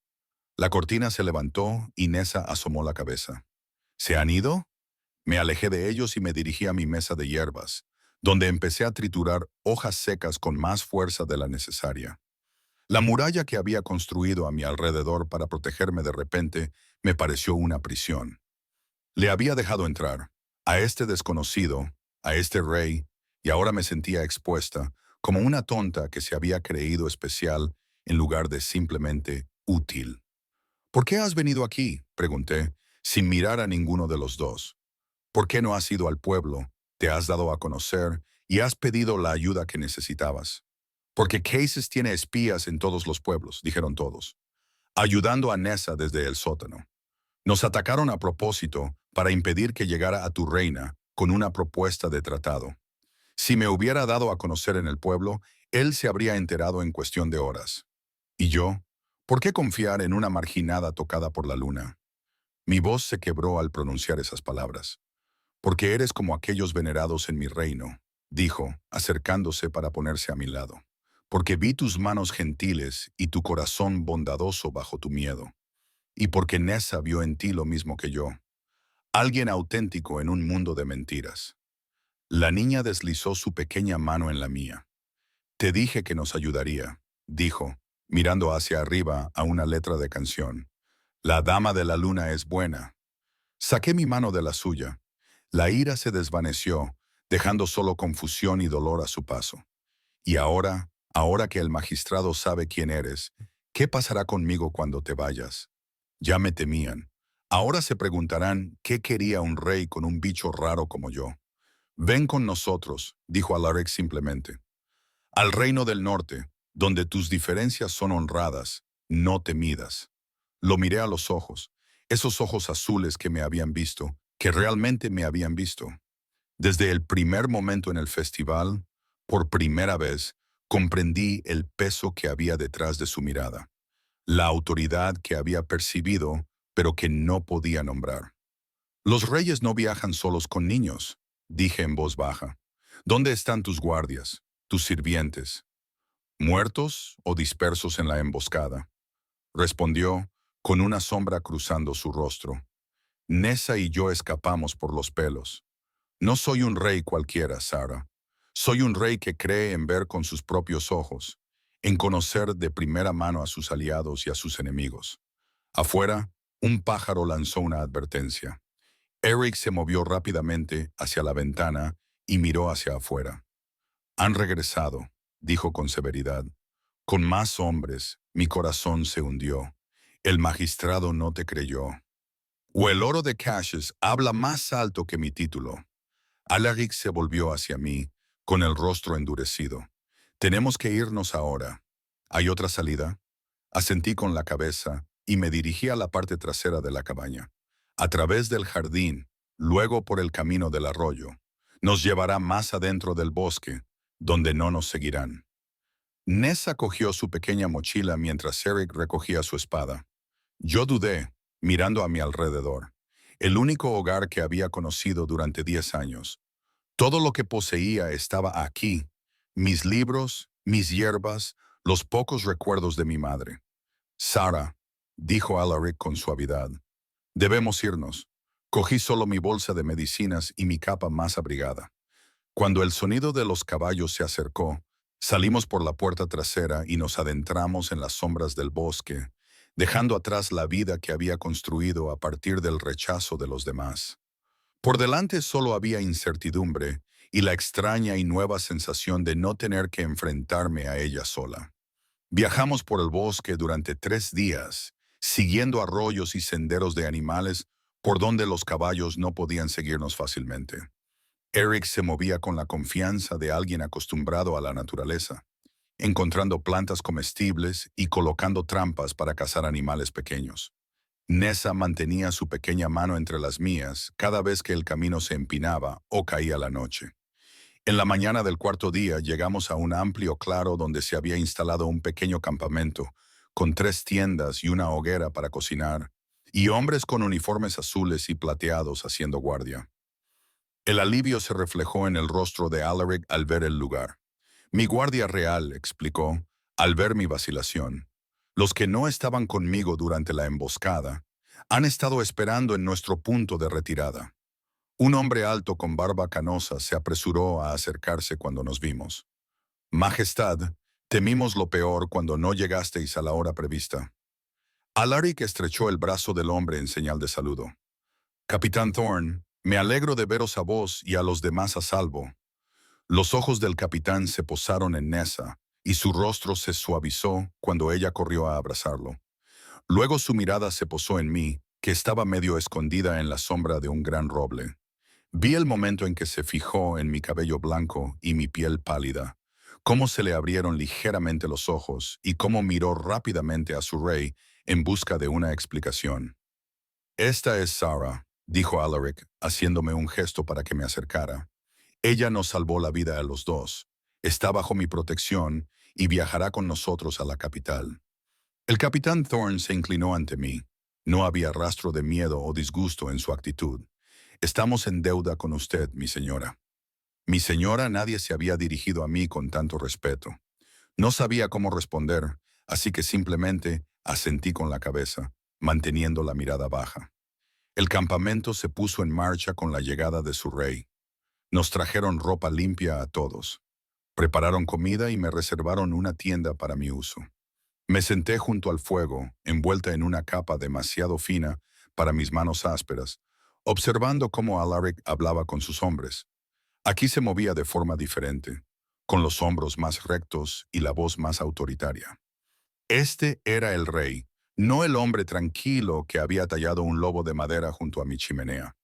La cortina se levantó y Nessa asomó la cabeza. ¿Se han ido? Me alejé de ellos y me dirigí a mi mesa de hierbas, donde empecé a triturar hojas secas con más fuerza de la necesaria. La muralla que había construido a mi alrededor para protegerme de repente me pareció una prisión. Le había dejado entrar, a este desconocido, a este rey, y ahora me sentía expuesta, como una tonta que se había creído especial en lugar de simplemente útil. ¿Por qué has venido aquí?, pregunté, sin mirar a ninguno de los dos. ¿Por qué no has ido al pueblo, te has dado a conocer y has pedido la ayuda que necesitabas? Porque Cases tiene espías en todos los pueblos, dijeron todos, ayudando a Nessa desde el sótano. Nos atacaron a propósito para impedir que llegara a tu reina con una propuesta de tratado. Si me hubiera dado a conocer en el pueblo, él se habría enterado en cuestión de horas. ¿Y yo? ¿Por qué confiar en una marginada tocada por la luna? Mi voz se quebró al pronunciar esas palabras. Porque eres como aquellos venerados en mi reino, dijo, acercándose para ponerse a mi lado. Porque vi tus manos gentiles y tu corazón bondadoso bajo tu miedo. Y porque Nessa vio en ti lo mismo que yo. Alguien auténtico en un mundo de mentiras. La niña deslizó su pequeña mano en la mía. Te dije que nos ayudaría, dijo, mirando hacia arriba a una letra de canción. La dama de la luna es buena. Saqué mi mano de la suya. La ira se desvaneció, dejando solo confusión y dolor a su paso. Y ahora que el magistrado sabe quién eres, ¿qué pasará conmigo cuando te vayas? Ya me temían. Ahora se preguntarán qué quería un rey con un bicho raro como yo. Ven con nosotros, dijo Alaric simplemente. Al reino del norte, donde tus diferencias son honradas, no te midas. Lo miré a los ojos, esos ojos azules que me habían visto, que realmente me habían visto. Desde el primer momento en el festival, por primera vez, comprendí el peso que había detrás de su mirada, la autoridad que había percibido, pero que no podía nombrar. Los reyes no viajan solos con niños, dije en voz baja. ¿Dónde están tus guardias, tus sirvientes? ¿Muertos o dispersos en la emboscada? Respondió, con una sombra cruzando su rostro. Nessa y yo escapamos por los pelos. No soy un rey cualquiera, Sara. Soy un rey que cree en ver con sus propios ojos, en conocer de primera mano a sus aliados y a sus enemigos. Afuera, un pájaro lanzó una advertencia. Eric se movió rápidamente hacia la ventana y miró hacia afuera. Han regresado, dijo con severidad. Con más hombres, mi corazón se hundió. El magistrado no te creyó. O el oro de Caches habla más alto que mi título. Alaric se volvió hacia mí, con el rostro endurecido. Tenemos que irnos ahora. ¿Hay otra salida? Asentí con la cabeza y me dirigí a la parte trasera de la cabaña. A través del jardín, luego por el camino del arroyo. Nos llevará más adentro del bosque, donde no nos seguirán. Nessa cogió su pequeña mochila mientras Eric recogía su espada. Yo dudé, mirando a mi alrededor. El único hogar que había conocido durante 10 años. Todo lo que poseía estaba aquí. Mis libros, mis hierbas, los pocos recuerdos de mi madre. Sara, dijo Alaric con suavidad, debemos irnos. Cogí solo mi bolsa de medicinas y mi capa más abrigada. Cuando el sonido de los caballos se acercó, salimos por la puerta trasera y nos adentramos en las sombras del bosque, dejando atrás la vida que había construido a partir del rechazo de los demás. Por delante solo había incertidumbre y la extraña y nueva sensación de no tener que enfrentarme a ella sola. Viajamos por el bosque durante 3 días, siguiendo arroyos y senderos de animales por donde los caballos no podían seguirnos fácilmente. Eric se movía con la confianza de alguien acostumbrado a la naturaleza, encontrando plantas comestibles y colocando trampas para cazar animales pequeños. Nessa mantenía su pequeña mano entre las mías cada vez que el camino se empinaba o caía la noche. En la mañana del cuarto día llegamos a un amplio claro donde se había instalado un pequeño campamento, con 3 tiendas y una hoguera para cocinar, y hombres con uniformes azules y plateados haciendo guardia. El alivio se reflejó en el rostro de Alaric al ver el lugar. Mi guardia real, explicó, al ver mi vacilación. Los que no estaban conmigo durante la emboscada han estado esperando en nuestro punto de retirada. Un hombre alto con barba canosa se apresuró a acercarse cuando nos vimos. Majestad, temimos lo peor cuando no llegasteis a la hora prevista. Alaric estrechó el brazo del hombre en señal de saludo. Capitán Thorne, me alegro de veros a vos y a los demás a salvo. Los ojos del capitán se posaron en Nessa, y su rostro se suavizó cuando ella corrió a abrazarlo. Luego su mirada se posó en mí, que estaba medio escondida en la sombra de un gran roble. Vi el momento en que se fijó en mi cabello blanco y mi piel pálida, cómo se le abrieron ligeramente los ojos y cómo miró rápidamente a su rey en busca de una explicación. «Esta es Sarah», dijo Alaric, haciéndome un gesto para que me acercara. «Ella nos salvó la vida a los dos. Está bajo mi protección y viajará con nosotros a la capital». El capitán Thorne se inclinó ante mí. No había rastro de miedo o disgusto en su actitud. «Estamos en deuda con usted, mi señora». Mi señora, nadie se había dirigido a mí con tanto respeto. No sabía cómo responder, así que simplemente asentí con la cabeza, manteniendo la mirada baja. El campamento se puso en marcha con la llegada de su rey. Nos trajeron ropa limpia a todos. Prepararon comida y me reservaron una tienda para mi uso. Me senté junto al fuego, envuelta en una capa demasiado fina para mis manos ásperas, observando cómo Alaric hablaba con sus hombres. Aquí se movía de forma diferente, con los hombros más rectos y la voz más autoritaria. Este era el rey, no el hombre tranquilo que había tallado un lobo de madera junto a mi chimenea.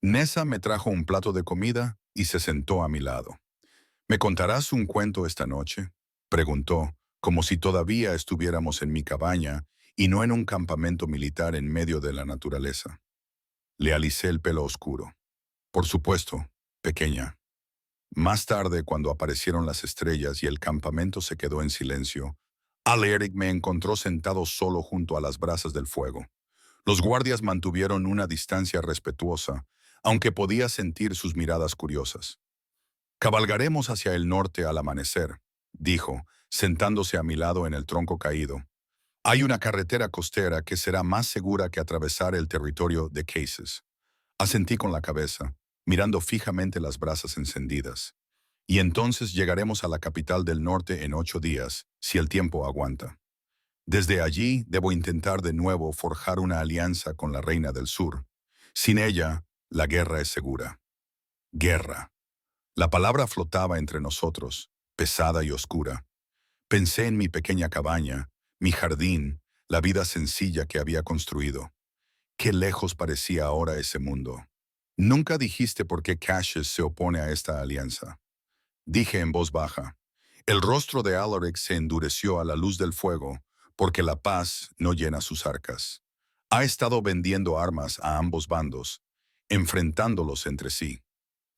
Nessa me trajo un plato de comida y se sentó a mi lado. «¿Me contarás un cuento esta noche?», preguntó, como si todavía estuviéramos en mi cabaña y no en un campamento militar en medio de la naturaleza. Le alisé el pelo oscuro. «Por supuesto, pequeña». Más tarde, cuando aparecieron las estrellas y el campamento se quedó en silencio, Alaric me encontró sentado solo junto a las brasas del fuego. Los guardias mantuvieron una distancia respetuosa, aunque podía sentir sus miradas curiosas. «Cabalgaremos hacia el norte al amanecer», dijo, sentándose a mi lado en el tronco caído. «Hay una carretera costera que será más segura que atravesar el territorio de Cases». Asentí con la cabeza, mirando fijamente las brasas encendidas. «Y entonces llegaremos a la capital del norte en 8 días, si el tiempo aguanta. Desde allí debo intentar de nuevo forjar una alianza con la reina del sur. Sin ella, la guerra es segura». Guerra. La palabra flotaba entre nosotros, pesada y oscura. Pensé en mi pequeña cabaña, mi jardín, la vida sencilla que había construido. Qué lejos parecía ahora ese mundo. «Nunca dijiste por qué Cassius se opone a esta alianza», dije en voz baja. El rostro de Alaric se endureció a la luz del fuego, porque la paz no llena sus arcas. Ha estado vendiendo armas a ambos bandos, enfrentándolos entre sí.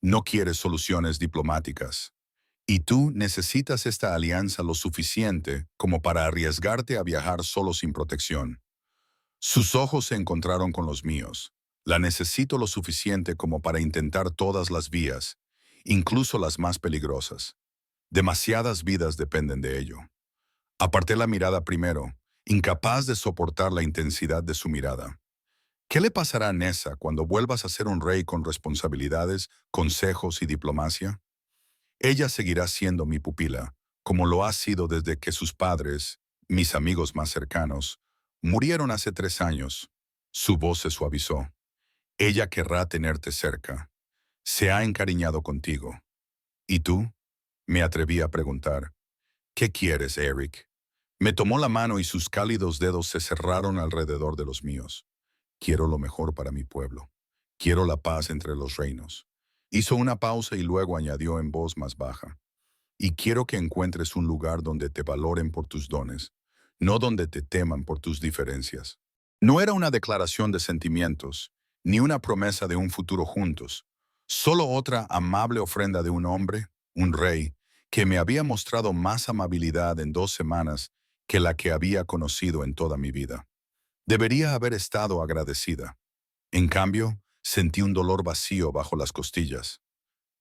No quiere soluciones diplomáticas. Y tú necesitas esta alianza lo suficiente como para arriesgarte a viajar solo sin protección. Sus ojos se encontraron con los míos. La necesito lo suficiente como para intentar todas las vías, incluso las más peligrosas. Demasiadas vidas dependen de ello. Aparté la mirada primero, incapaz de soportar la intensidad de su mirada. ¿Qué le pasará a Nessa cuando vuelvas a ser un rey con responsabilidades, consejos y diplomacia? Ella seguirá siendo mi pupila, como lo ha sido desde que sus padres, mis amigos más cercanos, murieron hace 3 años. Su voz se suavizó. Ella querrá tenerte cerca. Se ha encariñado contigo. ¿Y tú?, me atreví a preguntar. «¿Qué quieres, Eric?». Me tomó la mano y sus cálidos dedos se cerraron alrededor de los míos. «Quiero lo mejor para mi pueblo. Quiero la paz entre los reinos». Hizo una pausa y luego añadió en voz más baja. y quiero que encuentres un lugar donde te valoren por tus dones, no donde te teman por tus diferencias. No era una declaración de sentimientos, ni una promesa de un futuro juntos, solo otra amable ofrenda de un hombre, un rey, que me había mostrado más amabilidad en 2 semanas que la que había conocido en toda mi vida. Debería haber estado agradecida. En cambio, sentí un dolor vacío bajo las costillas.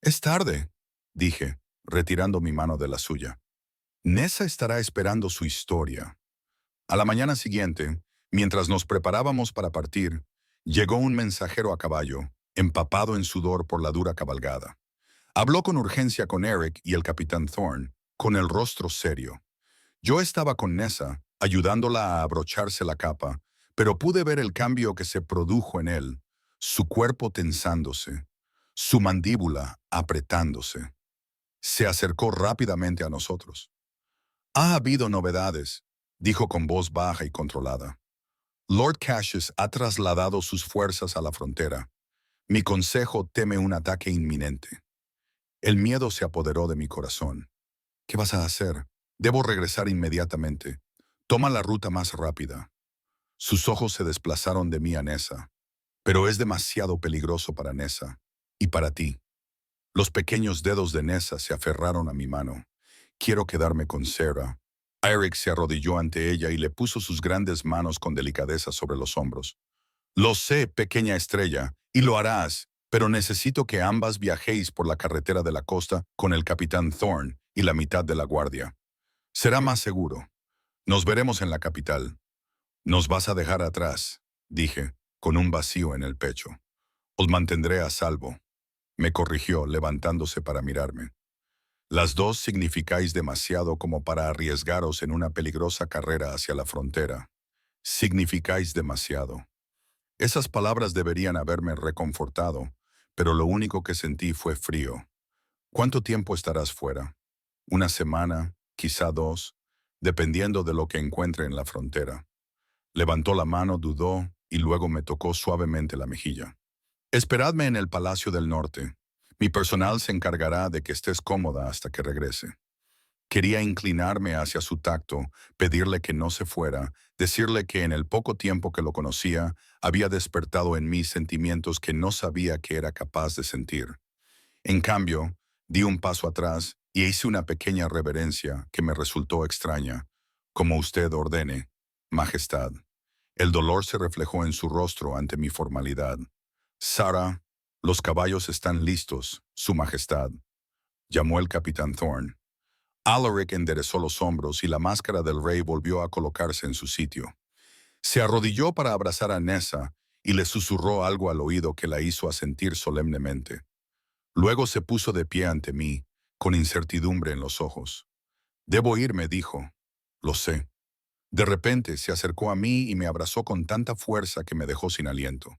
«Es tarde», dije, retirando mi mano de la suya. «Nessa estará esperando su historia». A la mañana siguiente, mientras nos preparábamos para partir, llegó un mensajero a caballo, empapado en sudor por la dura cabalgada. Habló con urgencia con Eric y el capitán Thorne, con el rostro serio. Yo estaba con Nessa, ayudándola a abrocharse la capa, pero pude ver el cambio que se produjo en él, su cuerpo tensándose, su mandíbula apretándose. Se acercó rápidamente a nosotros. «Ha habido novedades», dijo con voz baja y controlada. «Lord Cassius ha trasladado sus fuerzas a la frontera. Mi consejo teme un ataque inminente». El miedo se apoderó de mi corazón. «¿Qué vas a hacer?» «Debo regresar inmediatamente. Toma la ruta más rápida». Sus ojos se desplazaron de mí a Nessa. «Pero es demasiado peligroso para Nessa. Y para ti». Los pequeños dedos de Nessa se aferraron a mi mano. «Quiero quedarme con Sarah». Eric se arrodilló ante ella y le puso sus grandes manos con delicadeza sobre los hombros. «Lo sé, pequeña estrella, y lo harás, pero necesito que ambas viajéis por la carretera de la costa con el capitán Thorne y la mitad de la guardia. Será más seguro. Nos veremos en la capital». «Nos vas a dejar atrás», dije, con un vacío en el pecho. «Os mantendré a salvo», me corrigió, levantándose para mirarme. «Las dos significáis demasiado como para arriesgaros en una peligrosa carrera hacia la frontera. Significáis demasiado». Esas palabras deberían haberme reconfortado, pero lo único que sentí fue frío. «¿Cuánto tiempo estarás fuera?» «Una semana, quizá 2, dependiendo de lo que encuentre en la frontera». Levantó la mano, dudó y luego me tocó suavemente la mejilla. «Esperadme en el Palacio del Norte. Mi personal se encargará de que estés cómoda hasta que regrese». Quería inclinarme hacia su tacto, pedirle que no se fuera, decirle que en el poco tiempo que lo conocía, había despertado en mí sentimientos que no sabía que era capaz de sentir. En cambio, di un paso atrás y hice una pequeña reverencia que me resultó extraña. «Como usted ordene, Majestad». El dolor se reflejó en su rostro ante mi formalidad. «Sarah, los caballos están listos, Su Majestad», llamó el capitán Thorne. Alaric enderezó los hombros y la máscara del rey volvió a colocarse en su sitio. Se arrodilló para abrazar a Nessa y le susurró algo al oído que la hizo asentir solemnemente. Luego se puso de pie ante mí, con incertidumbre en los ojos. «Debo irme», dijo. «Lo sé». De repente se acercó a mí y me abrazó con tanta fuerza que me dejó sin aliento.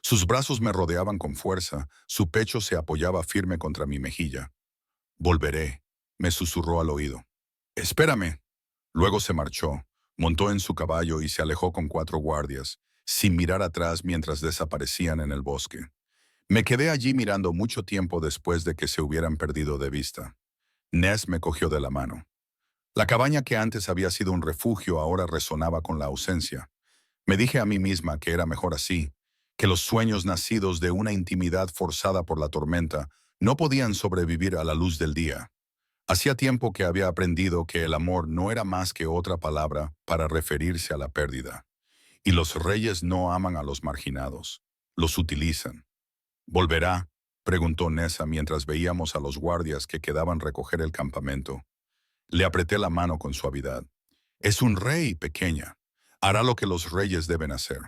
Sus brazos me rodeaban con fuerza, su pecho se apoyaba firme contra mi mejilla. «Volveré», me susurró al oído. «Espérame». Luego se marchó, montó en su caballo y se alejó con 4 guardias, sin mirar atrás mientras desaparecían en el bosque. Me quedé allí mirando mucho tiempo después de que se hubieran perdido de vista. Ness me cogió de la mano. La cabaña que antes había sido un refugio ahora resonaba con la ausencia. Me dije a mí misma que era mejor así, que los sueños nacidos de una intimidad forzada por la tormenta no podían sobrevivir a la luz del día. Hacía tiempo que había aprendido que el amor no era más que otra palabra para referirse a la pérdida. Y los reyes no aman a los marginados, los utilizan. «¿Volverá?», preguntó Nessa mientras veíamos a los guardias que quedaban recoger el campamento. Le apreté la mano con suavidad. «Es un rey, pequeña. Hará lo que los reyes deben hacer».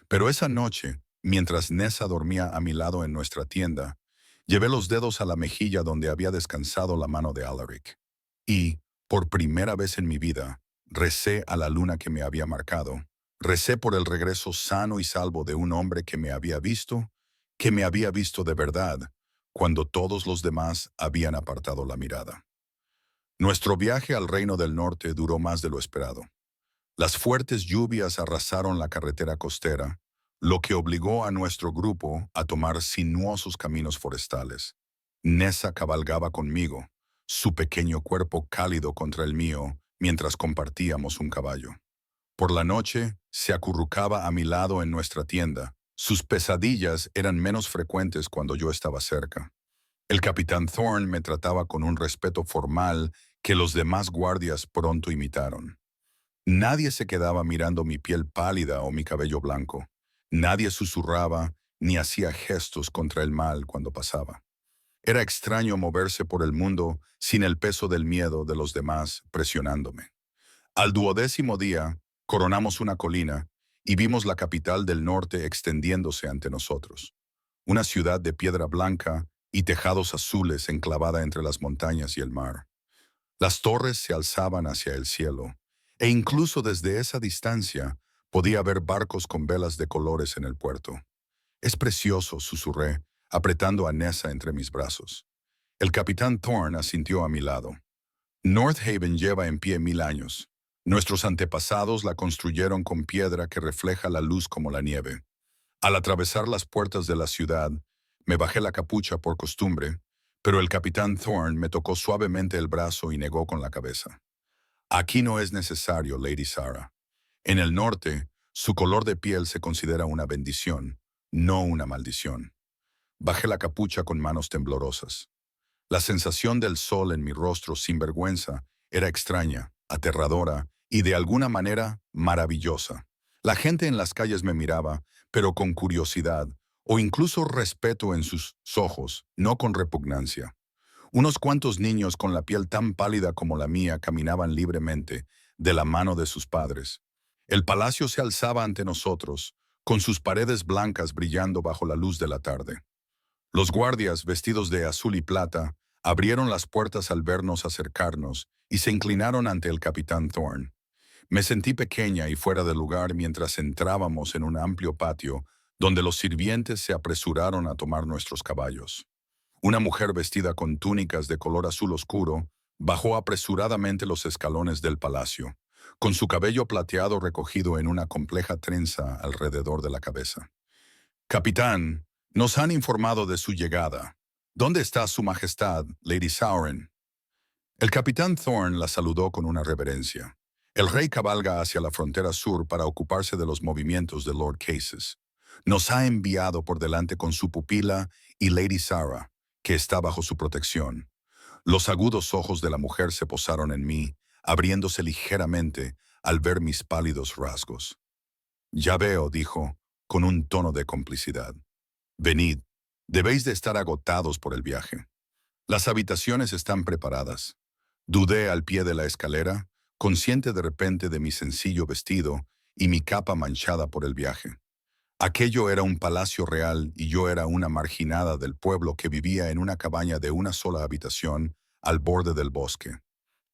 Pero esa noche, mientras Nessa dormía a mi lado en nuestra tienda, llevé los dedos a la mejilla donde había descansado la mano de Alaric. Y, por primera vez en mi vida, recé a la luna que me había marcado. Recé por el regreso sano y salvo de un hombre que me había visto de verdad, cuando todos los demás habían apartado la mirada. Nuestro viaje al Reino del Norte duró más de lo esperado. Las fuertes lluvias arrasaron la carretera costera, lo que obligó a nuestro grupo a tomar sinuosos caminos forestales. Nessa cabalgaba conmigo, su pequeño cuerpo cálido contra el mío mientras compartíamos un caballo. Por la noche, se acurrucaba a mi lado en nuestra tienda. Sus pesadillas eran menos frecuentes cuando yo estaba cerca. El capitán Thorne me trataba con un respeto formal que los demás guardias pronto imitaron. Nadie se quedaba mirando mi piel pálida o mi cabello blanco. Nadie susurraba ni hacía gestos contra el mal cuando pasaba. Era extraño moverse por el mundo sin el peso del miedo de los demás presionándome. Al 12º día, coronamos una colina y vimos la capital del norte extendiéndose ante nosotros. Una ciudad de piedra blanca y tejados azules enclavada entre las montañas y el mar. Las torres se alzaban hacia el cielo, e incluso desde esa distancia podía ver barcos con velas de colores en el puerto. «Es precioso», susurré, apretando a Nessa entre mis brazos. El capitán Thorne asintió a mi lado. «North Haven lleva en pie 1000 años. Nuestros antepasados la construyeron con piedra que refleja la luz como la nieve. Al atravesar las puertas de la ciudad, me bajé la capucha por costumbre, pero el capitán Thorne me tocó suavemente el brazo y negó con la cabeza. «Aquí no es necesario, Lady Sarah. En el norte, su color de piel se considera una bendición, no una maldición». Bajé la capucha con manos temblorosas. La sensación del sol en mi rostro sin vergüenza era extraña, aterradora y de alguna manera maravillosa. La gente en las calles me miraba, pero con curiosidad o incluso respeto en sus ojos, no con repugnancia. Unos cuantos niños con la piel tan pálida como la mía caminaban libremente, de la mano de sus padres. El palacio se alzaba ante nosotros, con sus paredes blancas brillando bajo la luz de la tarde. Los guardias, vestidos de azul y plata, abrieron las puertas al vernos acercarnos y se inclinaron ante el capitán Thorne. Me sentí pequeña y fuera de lugar mientras entrábamos en un amplio patio donde los sirvientes se apresuraron a tomar nuestros caballos. Una mujer vestida con túnicas de color azul oscuro bajó apresuradamente los escalones del palacio, con su cabello plateado recogido en una compleja trenza alrededor de la cabeza. «Capitán, nos han informado de su llegada. ¿Dónde está su majestad, Lady Sauren?» El capitán Thorne la saludó con una reverencia. «El rey cabalga hacia la frontera sur para ocuparse de los movimientos de Lord Cases. Nos ha enviado por delante con su pupila y Lady Sarah, que está bajo su protección». Los agudos ojos de la mujer se posaron en mí, abriéndose ligeramente al ver mis pálidos rasgos. «Ya veo», dijo, con un tono de complicidad. «Venid, debéis de estar agotados por el viaje. Las habitaciones están preparadas». Dudé al pie de la escalera, consciente de repente de mi sencillo vestido y mi capa manchada por el viaje. Aquello era un palacio real y yo era una marginada del pueblo que vivía en una cabaña de una sola habitación al borde del bosque.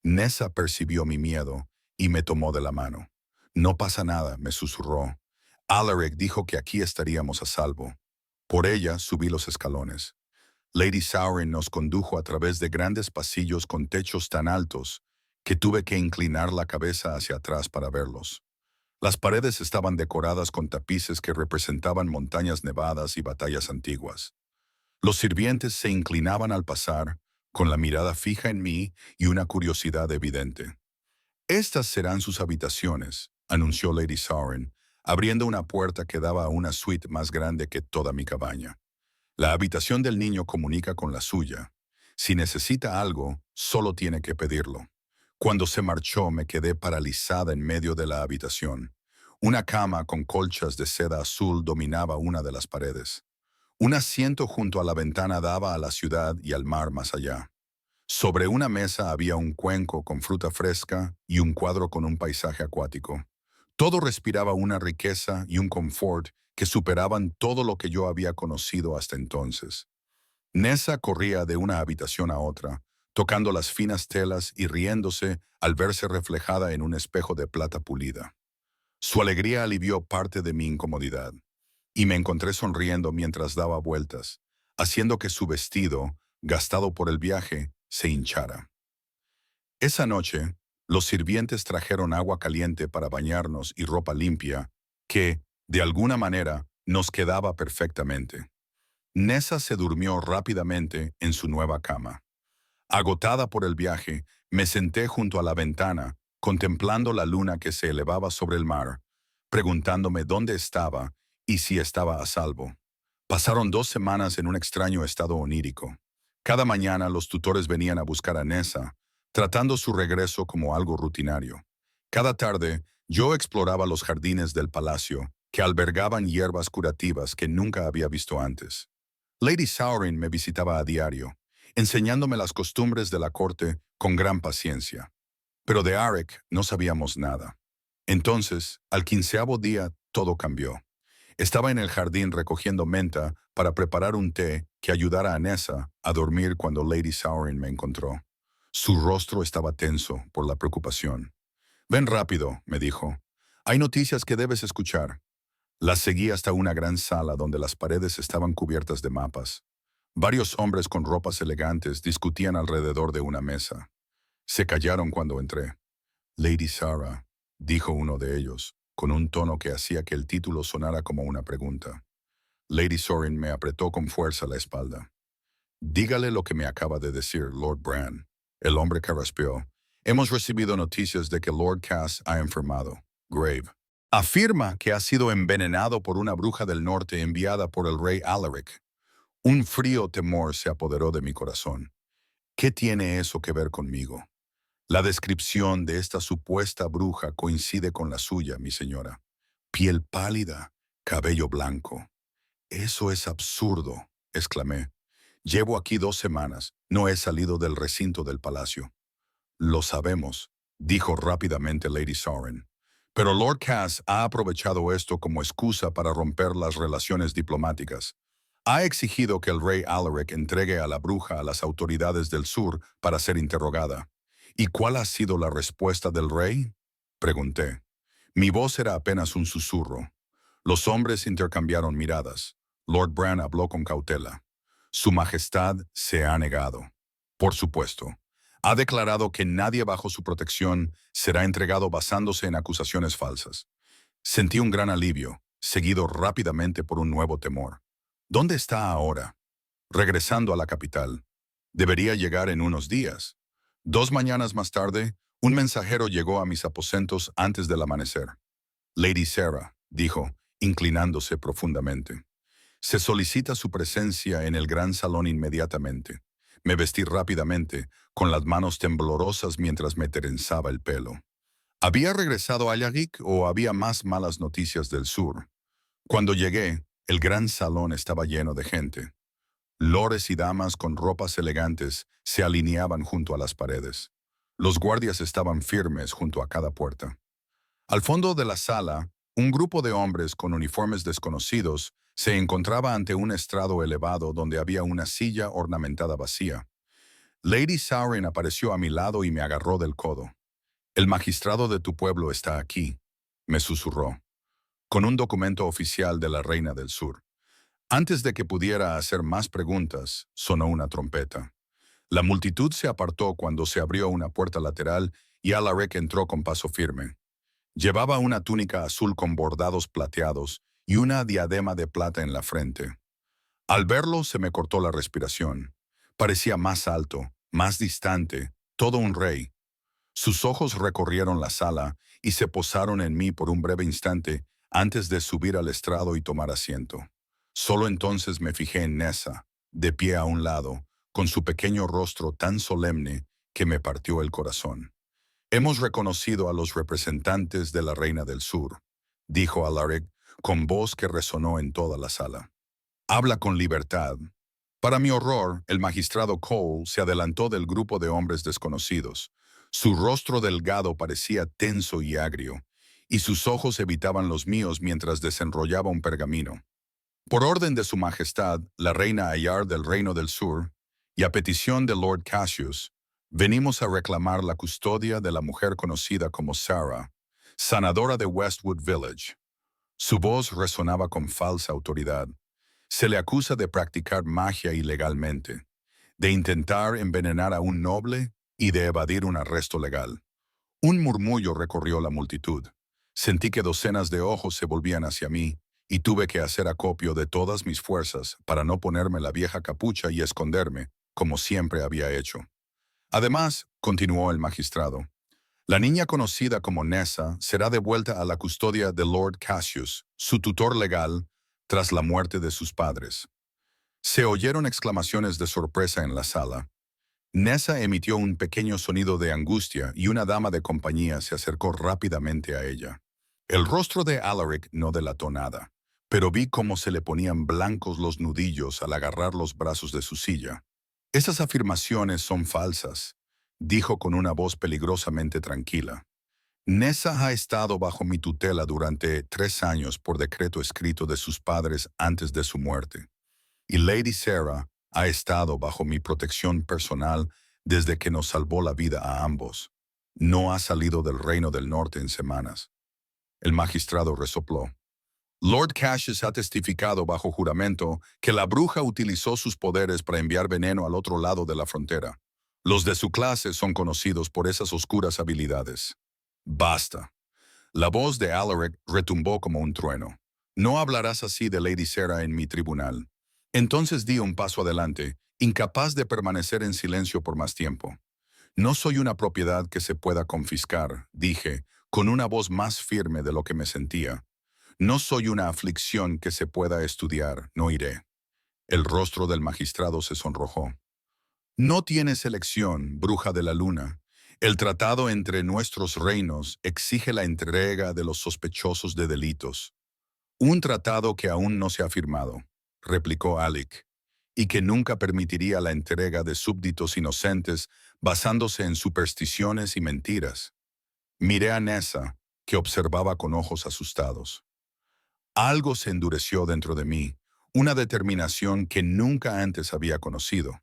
Nessa percibió mi miedo y me tomó de la mano. «No pasa nada», me susurró. «Alaric dijo que aquí estaríamos a salvo». Por ella subí los escalones. Lady Sauren nos condujo a través de grandes pasillos con techos tan altos que tuve que inclinar la cabeza hacia atrás para verlos. Las paredes estaban decoradas con tapices que representaban montañas nevadas y batallas antiguas. Los sirvientes se inclinaban al pasar, con la mirada fija en mí y una curiosidad evidente. «Estas serán sus habitaciones», anunció Lady Sauren, abriendo una puerta que daba a una suite más grande que toda mi cabaña. «La habitación del niño comunica con la suya. Si necesita algo, solo tiene que pedirlo». Cuando se marchó, me quedé paralizada en medio de la habitación. Una cama con colchas de seda azul dominaba una de las paredes. Un asiento junto a la ventana daba a la ciudad y al mar más allá. Sobre una mesa había un cuenco con fruta fresca y un cuadro con un paisaje acuático. Todo respiraba una riqueza y un confort que superaban todo lo que yo había conocido hasta entonces. Nessa corría de una habitación a otra, tocando las finas telas y riéndose al verse reflejada en un espejo de plata pulida. Su alegría alivió parte de mi incomodidad, y me encontré sonriendo mientras daba vueltas, haciendo que su vestido, gastado por el viaje, se hinchara. Esa noche, los sirvientes trajeron agua caliente para bañarnos y ropa limpia, que, de alguna manera, nos quedaba perfectamente. Nessa se durmió rápidamente en su nueva cama. Agotada por el viaje, me senté junto a la ventana, contemplando la luna que se elevaba sobre el mar, preguntándome dónde estaba y si estaba a salvo. Pasaron 2 semanas en un extraño estado onírico. Cada mañana los tutores venían a buscar a Nessa, tratando su regreso como algo rutinario. Cada tarde, yo exploraba los jardines del palacio, que albergaban hierbas curativas que nunca había visto antes. Lady Saurin me visitaba a diario, enseñándome las costumbres de la corte con gran paciencia. Pero de Arek no sabíamos nada. Entonces, al 15º día, todo cambió. Estaba en el jardín recogiendo menta para preparar un té que ayudara a Nessa a dormir cuando Lady Saurin me encontró. Su rostro estaba tenso por la preocupación. «Ven rápido», me dijo. «Hay noticias que debes escuchar». La seguí hasta una gran sala donde las paredes estaban cubiertas de mapas. Varios hombres con ropas elegantes discutían alrededor de una mesa. Se callaron cuando entré. «Lady Sarah», dijo uno de ellos, con un tono que hacía que el título sonara como una pregunta. Lady Saurin me apretó con fuerza la espalda. «Dígale lo que me acaba de decir Lord Bran». El hombre carraspeó. «Hemos recibido noticias de que Lord Cass ha enfermado. Grave. Afirma que ha sido envenenado por una bruja del norte enviada por el rey Alaric». Un frío temor se apoderó de mi corazón. ¿Qué tiene eso que ver conmigo? La descripción de esta supuesta bruja coincide con la suya, mi señora. Piel pálida, cabello blanco. «Eso es absurdo», exclamé. «Llevo aquí 2 semanas. No he salido del recinto del palacio». «Lo sabemos», dijo rápidamente Lady Saurin. «Pero Lord Cass ha aprovechado esto como excusa para romper las relaciones diplomáticas. Ha exigido que el rey Alaric entregue a la bruja a las autoridades del sur para ser interrogada». «¿Y cuál ha sido la respuesta del rey?», pregunté. Mi voz era apenas un susurro. Los hombres intercambiaron miradas. Lord Bran habló con cautela. «Su Majestad se ha negado». «Por supuesto. Ha declarado que nadie bajo su protección será entregado basándose en acusaciones falsas». Sentí un gran alivio, seguido rápidamente por un nuevo temor. «¿Dónde está ahora?» «Regresando a la capital. Debería llegar en unos días». 2 mañanas más tarde, un mensajero llegó a mis aposentos antes del amanecer. «Lady Sarah», dijo, inclinándose profundamente. «Se solicita su presencia en el gran salón inmediatamente». Me vestí rápidamente, con las manos temblorosas mientras me trenzaba el pelo. ¿Había regresado a Alaric o había más malas noticias del sur? Cuando llegué, el gran salón estaba lleno de gente. Lores y damas con ropas elegantes se alineaban junto a las paredes. Los guardias estaban firmes junto a cada puerta. Al fondo de la sala, un grupo de hombres con uniformes desconocidos se encontraba ante un estrado elevado donde había una silla ornamentada vacía. Lady Saurin apareció a mi lado y me agarró del codo. «El magistrado de tu pueblo está aquí», me susurró, «con un documento oficial de la Reina del Sur». Antes de que pudiera hacer más preguntas, sonó una trompeta. La multitud se apartó cuando se abrió una puerta lateral y Alaric entró con paso firme. Llevaba una túnica azul con bordados plateados y una diadema de plata en la frente. Al verlo se me cortó la respiración. Parecía más alto, más distante, todo un rey. Sus ojos recorrieron la sala y se posaron en mí por un breve instante antes de subir al estrado y tomar asiento. Solo entonces me fijé en Nessa, de pie a un lado, con su pequeño rostro tan solemne que me partió el corazón. «Hemos reconocido a los representantes de la Reina del Sur», dijo Alaric, con voz que resonó en toda la sala. «Habla con libertad». Para mi horror, el magistrado Cole se adelantó del grupo de hombres desconocidos. Su rostro delgado parecía tenso y agrio, y sus ojos evitaban los míos mientras desenrollaba un pergamino. «Por orden de su majestad, la reina Ayar del Reino del Sur, y a petición de Lord Cassius, venimos a reclamar la custodia de la mujer conocida como Sarah, sanadora de Westwood Village». Su voz resonaba con falsa autoridad. «Se le acusa de practicar magia ilegalmente, de intentar envenenar a un noble y de evadir un arresto legal». Un murmullo recorrió la multitud. Sentí que docenas de ojos se volvían hacia mí y tuve que hacer acopio de todas mis fuerzas para no ponerme la vieja capucha y esconderme, como siempre había hecho. Además, continuó el magistrado, la niña conocida como Nessa será devuelta a la custodia de Lord Cassius, su tutor legal, tras la muerte de sus padres. Se oyeron exclamaciones de sorpresa en la sala. Nessa emitió un pequeño sonido de angustia y una dama de compañía se acercó rápidamente a ella. El rostro de Alaric no delató nada, pero vi cómo se le ponían blancos los nudillos al agarrar los brazos de su silla. Esas afirmaciones son falsas, dijo con una voz peligrosamente tranquila. Nessa ha estado bajo mi tutela durante 3 años por decreto escrito de sus padres antes de su muerte. Y Lady Sarah ha estado bajo mi protección personal desde que nos salvó la vida a ambos. No ha salido del Reino del Norte en semanas. El magistrado resopló. Lord Cassius ha testificado bajo juramento que la bruja utilizó sus poderes para enviar veneno al otro lado de la frontera. Los de su clase son conocidos por esas oscuras habilidades. Basta. La voz de Alaric retumbó como un trueno. No hablarás así de Lady Sarah en mi tribunal. Entonces di un paso adelante, incapaz de permanecer en silencio por más tiempo. No soy una propiedad que se pueda confiscar, dije, con una voz más firme de lo que me sentía. No soy una aflicción que se pueda estudiar, no iré. El rostro del magistrado se sonrojó. No tienes elección, bruja de la luna. El tratado entre nuestros reinos exige la entrega de los sospechosos de delitos. Un tratado que aún no se ha firmado, replicó Alec, y que nunca permitiría la entrega de súbditos inocentes basándose en supersticiones y mentiras. Miré a Nessa, que observaba con ojos asustados. Algo se endureció dentro de mí, una determinación que nunca antes había conocido.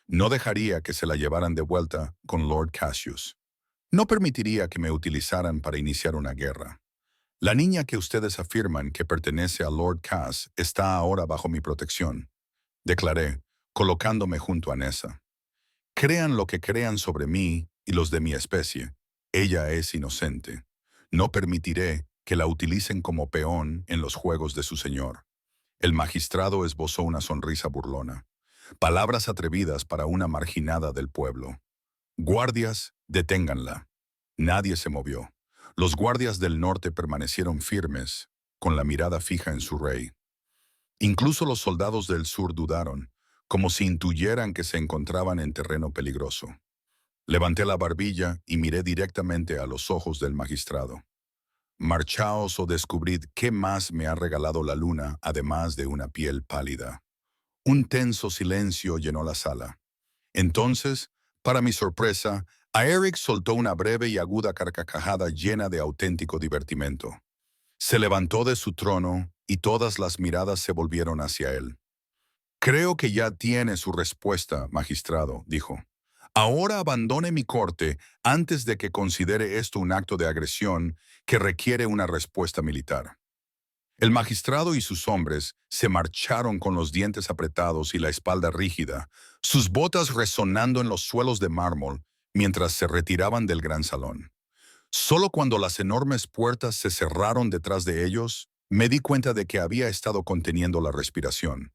No dejaría que se la llevaran de vuelta con Lord Cassius. No permitiría que me utilizaran para iniciar una guerra. La niña que ustedes afirman que pertenece a Lord Cass está ahora bajo mi protección, declaré, colocándome junto a Nessa. Crean lo que crean sobre mí y los de mi especie. Ella es inocente. No permitiré que la utilicen como peón en los juegos de su señor. El magistrado esbozó una sonrisa burlona. Palabras atrevidas para una marginada del pueblo. Guardias, deténganla. Nadie se movió. Los guardias del norte permanecieron firmes, con la mirada fija en su rey. Incluso los soldados del sur dudaron, como si intuyeran que se encontraban en terreno peligroso. Levanté la barbilla y miré directamente a los ojos del magistrado. Marchaos o descubrid qué más me ha regalado la luna, además de una piel pálida. Un tenso silencio llenó la sala. Entonces, para mi sorpresa, Aeric soltó una breve y aguda carcajada llena de auténtico divertimento. Se levantó de su trono y todas las miradas se volvieron hacia él. Creo que ya tiene su respuesta, magistrado, dijo. Ahora abandone mi corte antes de que considere esto un acto de agresión que requiere una respuesta militar. El magistrado y sus hombres se marcharon con los dientes apretados y la espalda rígida, sus botas resonando en los suelos de mármol mientras se retiraban del gran salón. Solo cuando las enormes puertas se cerraron detrás de ellos, me di cuenta de que había estado conteniendo la respiración.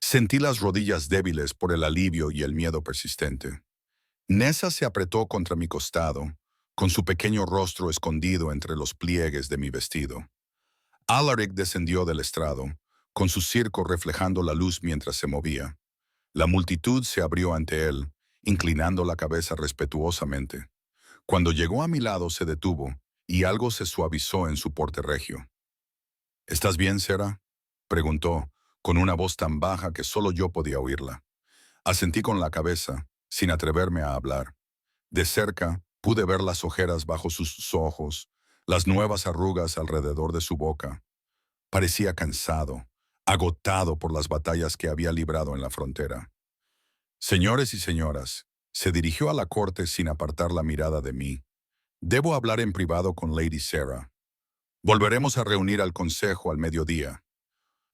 Sentí las rodillas débiles por el alivio y el miedo persistente. Nessa se apretó contra mi costado, con su pequeño rostro escondido entre los pliegues de mi vestido. Alaric descendió del estrado, con su circo reflejando la luz mientras se movía. La multitud se abrió ante él, inclinando la cabeza respetuosamente. Cuando llegó a mi lado se detuvo, y algo se suavizó en su porte regio. ¿Estás bien, Sarah?, preguntó, con una voz tan baja que solo yo podía oírla. Asentí con la cabeza, sin atreverme a hablar. De cerca, pude ver las ojeras bajo sus ojos, las nuevas arrugas alrededor de su boca. Parecía cansado, agotado por las batallas que había librado en la frontera. Señores y señoras, se dirigió a la corte sin apartar la mirada de mí. Debo hablar en privado con Lady Sarah. Volveremos a reunir al consejo al mediodía.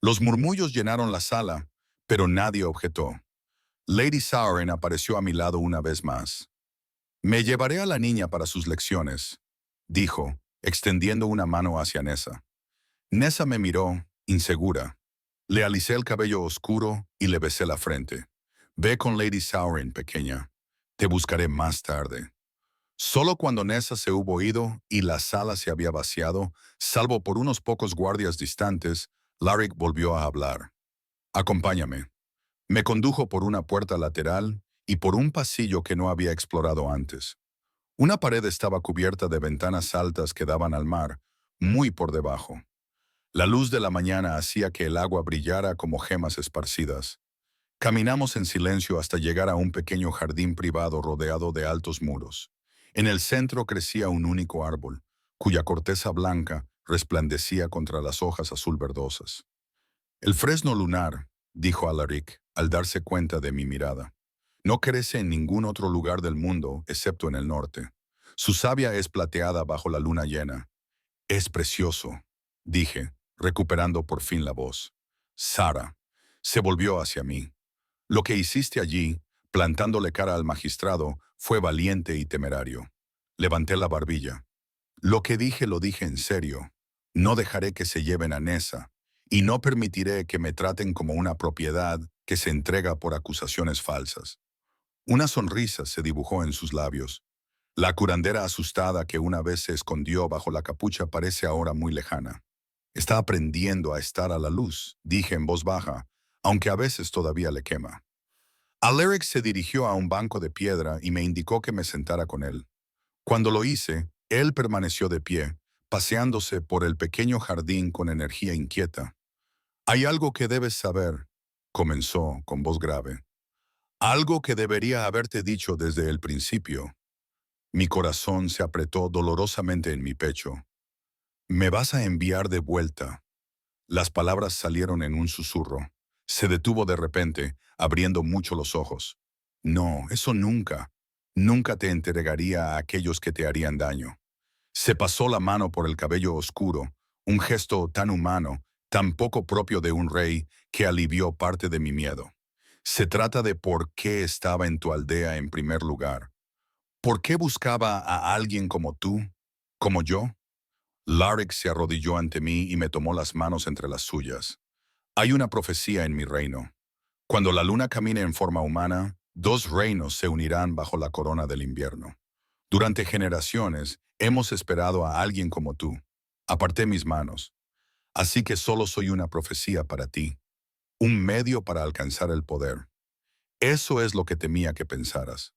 Los murmullos llenaron la sala, pero nadie objetó. Lady Sauren apareció a mi lado una vez más. Me llevaré a la niña para sus lecciones, dijo, extendiendo una mano hacia Nessa. Nessa me miró, insegura. Le alisé el cabello oscuro y le besé la frente. Ve con Lady Sauren, pequeña. Te buscaré más tarde. Solo cuando Nessa se hubo ido y la sala se había vaciado, salvo por unos pocos guardias distantes, Larrick volvió a hablar. Acompáñame. Me condujo por una puerta lateral y por un pasillo que no había explorado antes. Una pared estaba cubierta de ventanas altas que daban al mar, muy por debajo. La luz de la mañana hacía que el agua brillara como gemas esparcidas. Caminamos en silencio hasta llegar a un pequeño jardín privado rodeado de altos muros. En el centro crecía un único árbol, cuya corteza blanca resplandecía contra las hojas azul verdosas. El fresno lunar, dijo Alaric, al darse cuenta de mi mirada. No crece en ningún otro lugar del mundo excepto en el norte. Su savia es plateada bajo la luna llena. Es precioso, dije, recuperando por fin la voz. Sara se volvió hacia mí. Lo que hiciste allí, plantándole cara al magistrado, fue valiente y temerario. Levanté la barbilla. Lo que dije lo dije en serio. No dejaré que se lleven a Nessa, y no permitiré que me traten como una propiedad que se entrega por acusaciones falsas. Una sonrisa se dibujó en sus labios. La curandera asustada que una vez se escondió bajo la capucha parece ahora muy lejana. Está aprendiendo a estar a la luz, dije en voz baja, aunque a veces todavía le quema. Alaric se dirigió a un banco de piedra y me indicó que me sentara con él. Cuando lo hice, él permaneció de pie, paseándose por el pequeño jardín con energía inquieta. «Hay algo que debes saber», comenzó con voz grave. «Algo que debería haberte dicho desde el principio». Mi corazón se apretó dolorosamente en mi pecho. «Me vas a enviar de vuelta». Las palabras salieron en un susurro. Se detuvo de repente, abriendo mucho los ojos. «No, eso nunca. Nunca te entregaría a aquellos que te harían daño». Se pasó la mano por el cabello oscuro, un gesto tan humano, tan poco propio de un rey, que alivió parte de mi miedo. Se trata de por qué estaba en tu aldea en primer lugar. ¿Por qué buscaba a alguien como tú, como yo? Larrick se arrodilló ante mí y me tomó las manos entre las suyas. Hay una profecía en mi reino. Cuando la luna camine en forma humana, dos reinos se unirán bajo la corona del invierno. Durante generaciones hemos esperado a alguien como tú. Aparté mis manos. Así que solo soy una profecía para ti, un medio para alcanzar el poder. Eso es lo que temía que pensaras.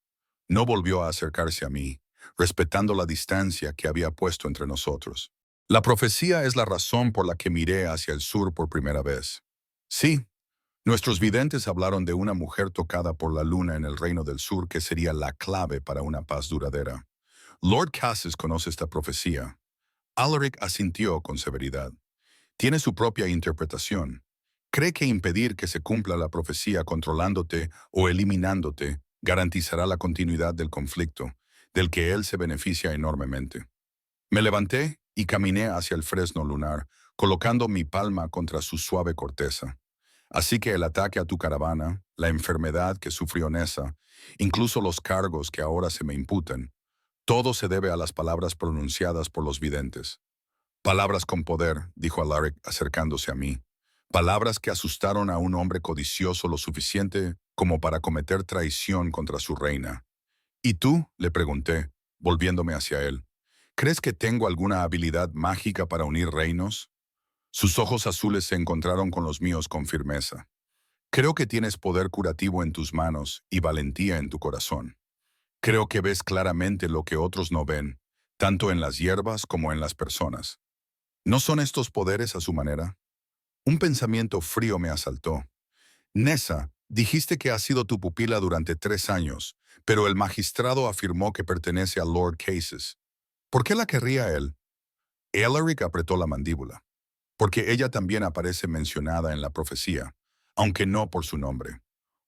No volvió a acercarse a mí, respetando la distancia que había puesto entre nosotros. La profecía es la razón por la que miré hacia el sur por primera vez. Sí, nuestros videntes hablaron de una mujer tocada por la luna en el reino del sur que sería la clave para una paz duradera. Lord Cassius conoce esta profecía. Alaric asintió con severidad. Tiene su propia interpretación. Cree que impedir que se cumpla la profecía controlándote o eliminándote garantizará la continuidad del conflicto, del que él se beneficia enormemente. Me levanté y caminé hacia el fresno lunar, colocando mi palma contra su suave corteza. Así que el ataque a tu caravana, la enfermedad que sufrió Nessa, incluso los cargos que ahora se me imputan, todo se debe a las palabras pronunciadas por los videntes. Palabras con poder, dijo Alaric acercándose a mí. Palabras que asustaron a un hombre codicioso lo suficiente como para cometer traición contra su reina. ¿Y tú?, le pregunté, volviéndome hacia él. ¿Crees que tengo alguna habilidad mágica para unir reinos? Sus ojos azules se encontraron con los míos con firmeza. Creo que tienes poder curativo en tus manos y valentía en tu corazón. Creo que ves claramente lo que otros no ven, tanto en las hierbas como en las personas. ¿No son estos poderes a su manera? Un pensamiento frío me asaltó. Nessa, dijiste que ha sido tu pupila durante 3 años, pero el magistrado afirmó que pertenece a Lord Cases. ¿Por qué la querría él? Alaric apretó la mandíbula. Porque ella también aparece mencionada en la profecía, aunque no por su nombre.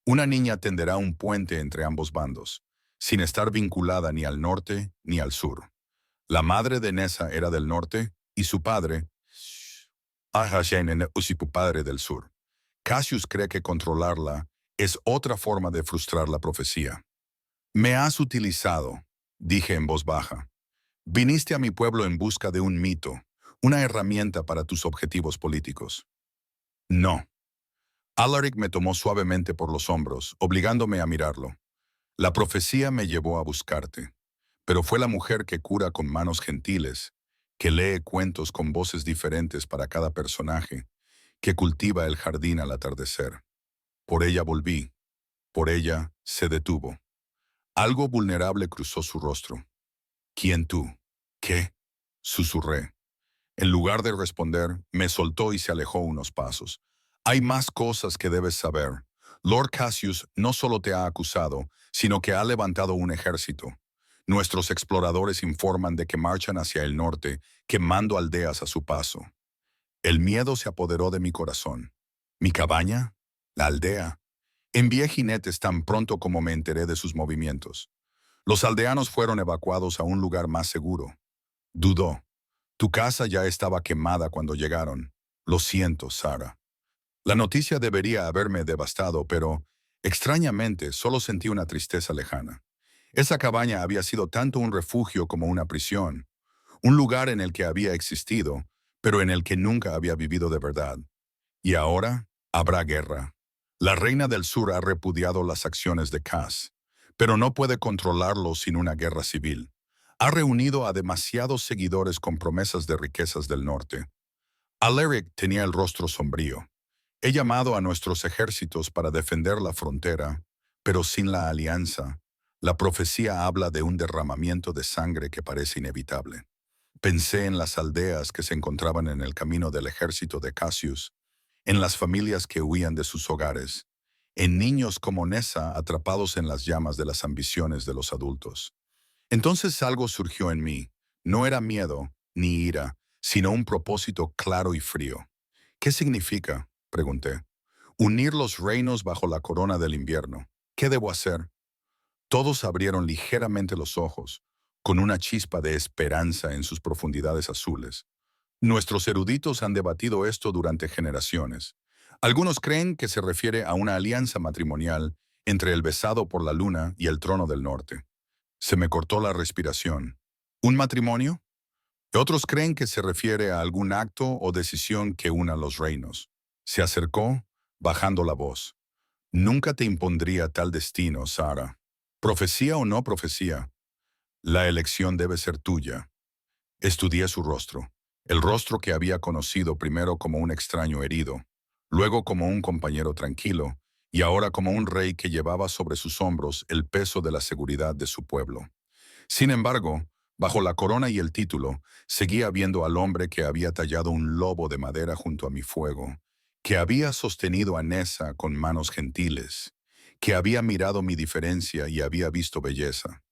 Una niña tenderá un puente entre ambos bandos, sin estar vinculada ni al norte ni al sur. La madre de Nessa era del norte y su padre, su padre del sur. Cassius cree que controlarla es otra forma de frustrar la profecía. Me has utilizado, dije en voz baja. Viniste a mi pueblo en busca de un mito, una herramienta para tus objetivos políticos. No. Alaric me tomó suavemente por los hombros, obligándome a mirarlo. La profecía me llevó a buscarte, pero fue la mujer que cura con manos gentiles, que lee cuentos con voces diferentes para cada personaje, que cultiva el jardín al atardecer. Por ella volví, por ella se detuvo. Algo vulnerable cruzó su rostro. ¿Quién tú? ¿Qué? Susurré. En lugar de responder, me soltó y se alejó unos pasos. Hay más cosas que debes saber. Lord Cassius no solo te ha acusado, sino que ha levantado un ejército. Nuestros exploradores informan de que marchan hacia el norte, quemando aldeas a su paso. El miedo se apoderó de mi corazón. ¿Mi cabaña? ¿La aldea? Envié jinetes tan pronto como me enteré de sus movimientos. Los aldeanos fueron evacuados a un lugar más seguro. Dudó. Tu casa ya estaba quemada cuando llegaron. Lo siento, Sara. La noticia debería haberme devastado, pero, extrañamente, solo sentí una tristeza lejana. Esa cabaña había sido tanto un refugio como una prisión, un lugar en el que había existido, pero en el que nunca había vivido de verdad. Y ahora habrá guerra. La reina del sur ha repudiado las acciones de Cass, pero no puede controlarlo sin una guerra civil. Ha reunido a demasiados seguidores con promesas de riquezas del norte. Alaric tenía el rostro sombrío. He llamado a nuestros ejércitos para defender la frontera, pero sin la alianza, la profecía habla de un derramamiento de sangre que parece inevitable. Pensé en las aldeas que se encontraban en el camino del ejército de Cassius, en las familias que huían de sus hogares, en niños como Nessa atrapados en las llamas de las ambiciones de los adultos. Entonces algo surgió en mí. No era miedo ni ira, sino un propósito claro y frío. ¿Qué significa? Pregunté. Unir los reinos bajo la corona del invierno. ¿Qué debo hacer? Todos abrieron ligeramente los ojos, con una chispa de esperanza en sus profundidades azules. Nuestros eruditos han debatido esto durante generaciones. Algunos creen que se refiere a una alianza matrimonial entre el besado por la luna y el trono del norte. Se me cortó la respiración. ¿Un matrimonio? Otros creen que se refiere a algún acto o decisión que una los reinos. Se acercó, bajando la voz. Nunca te impondría tal destino, Sara. Profecía o no profecía, la elección debe ser tuya. Estudié su rostro, el rostro que había conocido primero como un extraño herido, luego como un compañero tranquilo, y ahora como un rey que llevaba sobre sus hombros el peso de la seguridad de su pueblo. Sin embargo, bajo la corona y el título, seguía viendo al hombre que había tallado un lobo de madera junto a mi fuego, que había sostenido a Nessa con manos gentiles, que había mirado mi diferencia y había visto belleza.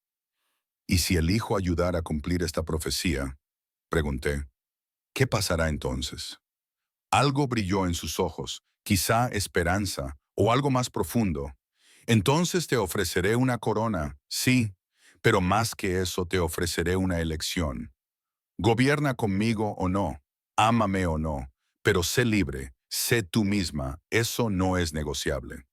¿Y si elijo ayudar a cumplir esta profecía? Pregunté. ¿Qué pasará entonces? Algo brilló en sus ojos, quizá esperanza o algo más profundo. Entonces te ofreceré una corona, sí, pero más que eso te ofreceré una elección. Gobierna conmigo o no, ámame o no, pero sé libre, sé tú misma, eso no es negociable.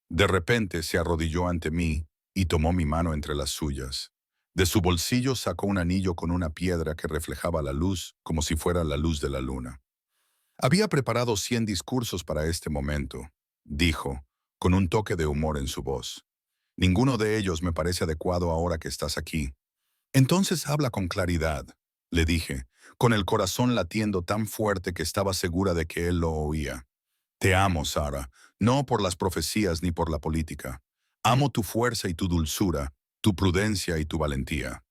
De repente se arrodilló ante mí y tomó mi mano entre las suyas. De su bolsillo sacó un anillo con una piedra que reflejaba la luz como si fuera la luz de la luna. Había preparado 100 discursos para este momento, dijo, con un toque de humor en su voz. Ninguno de ellos me parece adecuado ahora que estás aquí. Entonces habla con claridad, le dije, con el corazón latiendo tan fuerte que estaba segura de que él lo oía. Te amo, Sara, no por las profecías ni por la política. Amo tu fuerza y tu dulzura, tu prudencia y tu valentía.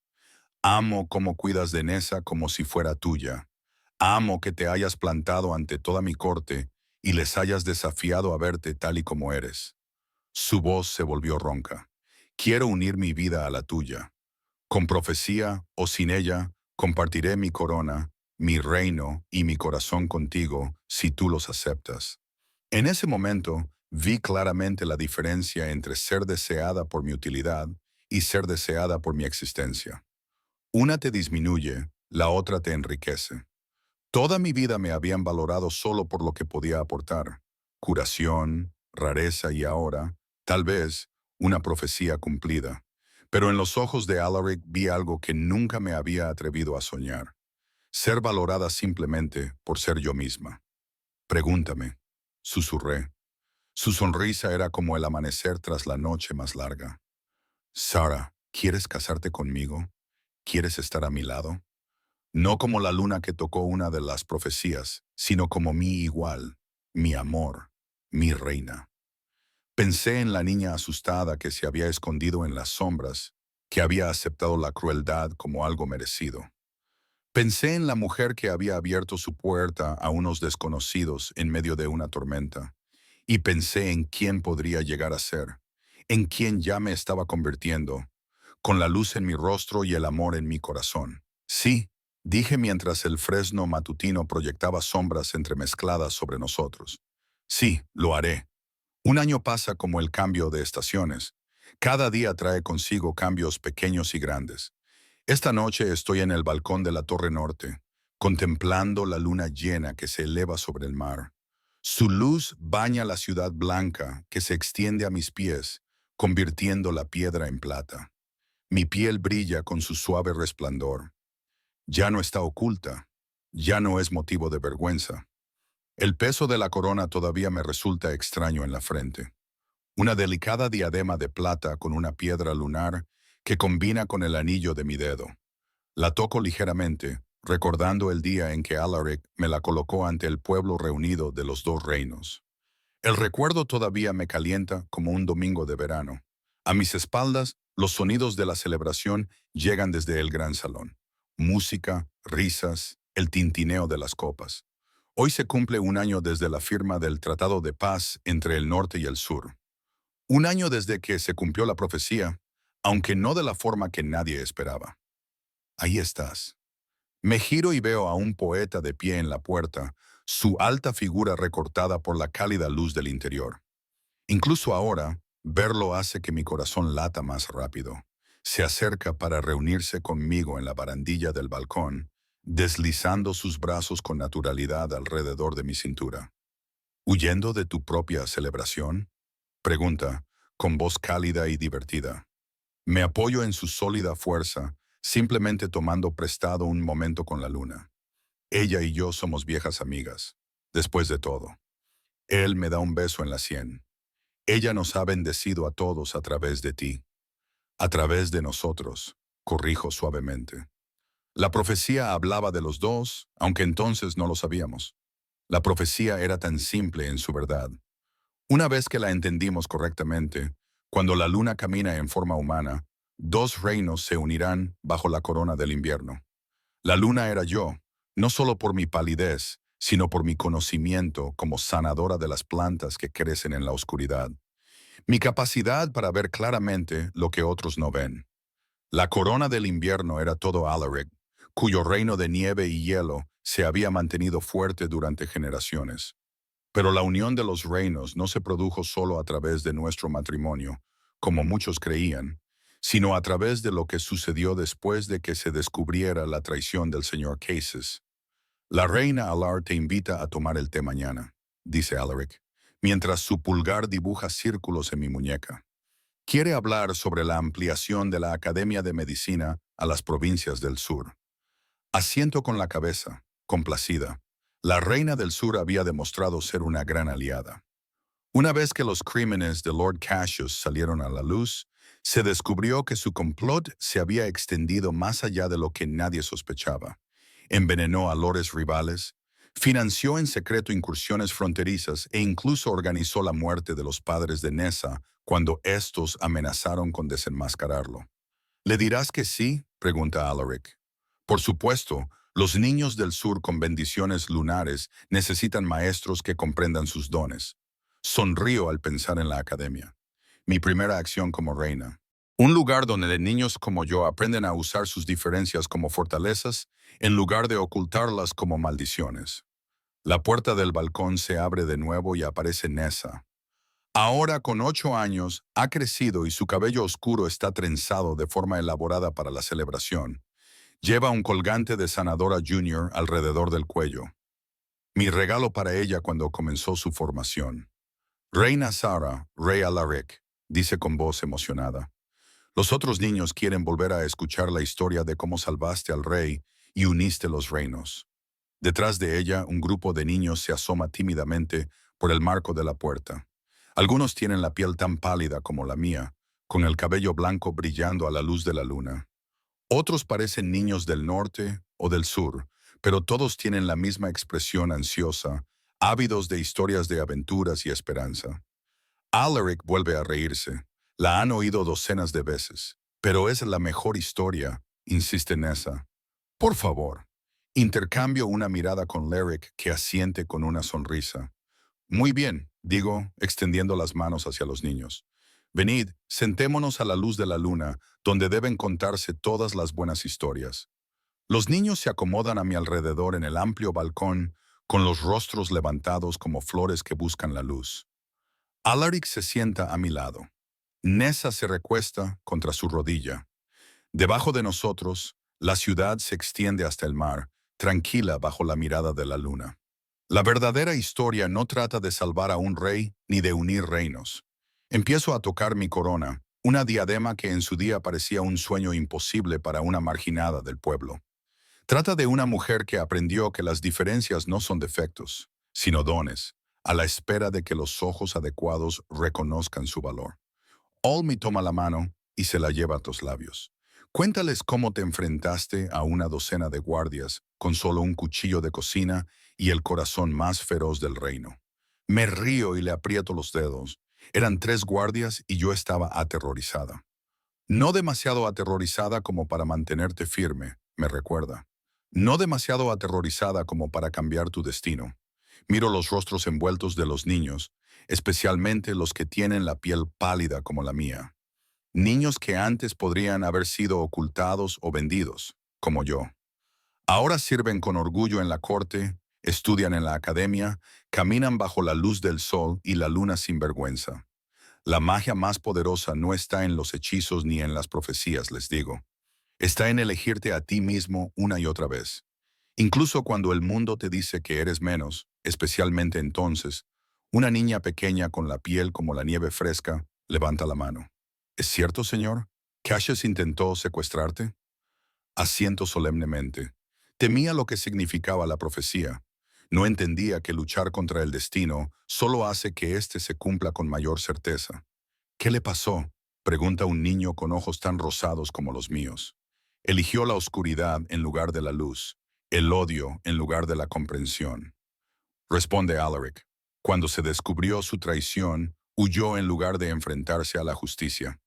Amo cómo cuidas de Nessa como si fuera tuya. Amo que te hayas plantado ante toda mi corte y les hayas desafiado a verte tal y como eres. Su voz se volvió ronca. Quiero unir mi vida a la tuya. Con profecía o sin ella, compartiré mi corona, mi reino y mi corazón contigo si tú los aceptas. En ese momento, vi claramente la diferencia entre ser deseada por mi utilidad y ser deseada por mi existencia. Una te disminuye, la otra te enriquece. Toda mi vida me habían valorado solo por lo que podía aportar. Curación, rareza y ahora, tal vez, una profecía cumplida. Pero en los ojos de Alaric vi algo que nunca me había atrevido a soñar. Ser valorada simplemente por ser yo misma. Pregúntame, susurré. Su sonrisa era como el amanecer tras la noche más larga. Sara, ¿quieres casarte conmigo? ¿Quieres estar a mi lado? No como la luna que tocó una de las profecías, sino como mi igual, mi amor, mi reina. Pensé en la niña asustada que se había escondido en las sombras, que había aceptado la crueldad como algo merecido. Pensé en la mujer que había abierto su puerta a unos desconocidos en medio de una tormenta, y pensé en quién podría llegar a ser, en quién ya me estaba convirtiendo, con la luz en mi rostro y el amor en mi corazón. Sí, dije mientras el fresno matutino proyectaba sombras entremezcladas sobre nosotros. Sí, lo haré. Un año pasa como el cambio de estaciones. Cada día trae consigo cambios pequeños y grandes. Esta noche estoy en el balcón de la Torre Norte, contemplando la luna llena que se eleva sobre el mar. Su luz baña la ciudad blanca que se extiende a mis pies, convirtiendo la piedra en plata. Mi piel brilla con su suave resplandor. Ya no está oculta, ya no es motivo de vergüenza. El peso de la corona todavía me resulta extraño en la frente. Una delicada diadema de plata con una piedra lunar que combina con el anillo de mi dedo. La toco ligeramente, recordando el día en que Alaric me la colocó ante el pueblo reunido de los dos reinos. El recuerdo todavía me calienta como un domingo de verano. A mis espaldas, los sonidos de la celebración llegan desde el gran salón. Música, risas, el tintineo de las copas. Hoy se cumple un año desde la firma del Tratado de Paz entre el norte y el sur. Un año desde que se cumplió la profecía, aunque no de la forma que nadie esperaba. Ahí estás. Me giro y veo a un poeta de pie en la puerta, su alta figura recortada por la cálida luz del interior. Incluso ahora, verlo hace que mi corazón lata más rápido. Se acerca para reunirse conmigo en la barandilla del balcón, deslizando sus brazos con naturalidad alrededor de mi cintura. ¿Huyendo de tu propia celebración? Pregunta, con voz cálida y divertida. Me apoyo en su sólida fuerza, simplemente tomando prestado un momento con la luna. Ella y yo somos viejas amigas, después de todo. Él me da un beso en la sien. Ella nos ha bendecido a todos a través de ti. A través de nosotros, corrijo suavemente. La profecía hablaba de los dos, aunque entonces no lo sabíamos. La profecía era tan simple en su verdad. Una vez que la entendimos correctamente, cuando la luna camina en forma humana, dos reinos se unirán bajo la corona del invierno. La luna era yo, no solo por mi palidez, sino por mi conocimiento como sanadora de las plantas que crecen en la oscuridad. Mi capacidad para ver claramente lo que otros no ven. La corona del invierno era todo Alaric, cuyo reino de nieve y hielo se había mantenido fuerte durante generaciones. Pero la unión de los reinos no se produjo solo a través de nuestro matrimonio, como muchos creían, sino a través de lo que sucedió después de que se descubriera la traición del señor Cases. La reina Alar te invita a tomar el té mañana, dice Alaric, mientras su pulgar dibuja círculos en mi muñeca. Quiere hablar sobre la ampliación de la Academia de Medicina a las provincias del sur. Asiento con la cabeza, complacida. La reina del sur había demostrado ser una gran aliada. Una vez que los crímenes de Lord Cassius salieron a la luz, se descubrió que su complot se había extendido más allá de lo que nadie sospechaba. Envenenó a lores rivales, financió en secreto incursiones fronterizas e incluso organizó la muerte de los padres de Nessa cuando estos amenazaron con desenmascararlo. ¿Le dirás que sí?, pregunta Alaric. Por supuesto, los niños del sur con bendiciones lunares necesitan maestros que comprendan sus dones. Sonrío al pensar en la academia. Mi primera acción como reina. Un lugar donde niños como yo aprenden a usar sus diferencias como fortalezas en lugar de ocultarlas como maldiciones. La puerta del balcón se abre de nuevo y aparece Nessa. Ahora con 8 años, ha crecido y su cabello oscuro está trenzado de forma elaborada para la celebración. Lleva un colgante de Sanadora Junior alrededor del cuello. Mi regalo para ella cuando comenzó su formación. Reina Sara, Rey Alaric, dice con voz emocionada. Los otros niños quieren volver a escuchar la historia de cómo salvaste al rey y uniste los reinos. Detrás de ella, un grupo de niños se asoma tímidamente por el marco de la puerta. Algunos tienen la piel tan pálida como la mía, con el cabello blanco brillando a la luz de la luna. Otros parecen niños del norte o del sur, pero todos tienen la misma expresión ansiosa, ávidos de historias de aventuras y esperanza. Alaric vuelve a reírse. La han oído docenas de veces, pero es la mejor historia, insiste Nessa. Por favor, intercambio una mirada con Lyric que asiente con una sonrisa. Muy bien, digo, extendiendo las manos hacia los niños. Venid, sentémonos a la luz de la luna, donde deben contarse todas las buenas historias. Los niños se acomodan a mi alrededor en el amplio balcón, con los rostros levantados como flores que buscan la luz. Alaric se sienta a mi lado. Nessa se recuesta contra su rodilla. Debajo de nosotros, la ciudad se extiende hasta el mar, tranquila bajo la mirada de la luna. La verdadera historia no trata de salvar a un rey ni de unir reinos. Empiezo a tocar mi corona, una diadema que en su día parecía un sueño imposible para una marginada del pueblo. Trata de una mujer que aprendió que las diferencias no son defectos, sino dones, a la espera de que los ojos adecuados reconozcan su valor. Olmi toma la mano y se la lleva a tus labios. Cuéntales cómo te enfrentaste a una docena de guardias con solo un cuchillo de cocina y el corazón más feroz del reino. Me río y le aprieto los dedos. Eran 3 guardias y yo estaba aterrorizada. No demasiado aterrorizada como para mantenerte firme, me recuerda. No demasiado aterrorizada como para cambiar tu destino. Miro los rostros envueltos de los niños, especialmente los que tienen la piel pálida como la mía. Niños que antes podrían haber sido ocultados o vendidos, como yo. Ahora sirven con orgullo en la corte, estudian en la academia, caminan bajo la luz del sol y la luna sin vergüenza. La magia más poderosa no está en los hechizos ni en las profecías, les digo. Está en elegirte a ti mismo una y otra vez. Incluso cuando el mundo te dice que eres menos, especialmente entonces, una niña pequeña con la piel como la nieve fresca levanta la mano. ¿Es cierto, señor? ¿Cassius intentó secuestrarte? Asiento solemnemente. Temía lo que significaba la profecía. No entendía que luchar contra el destino solo hace que éste se cumpla con mayor certeza. ¿Qué le pasó?, pregunta un niño con ojos tan rosados como los míos. Eligió la oscuridad en lugar de la luz, el odio en lugar de la comprensión. Responde Alaric. Cuando se descubrió su traición, huyó en lugar de enfrentarse a la justicia.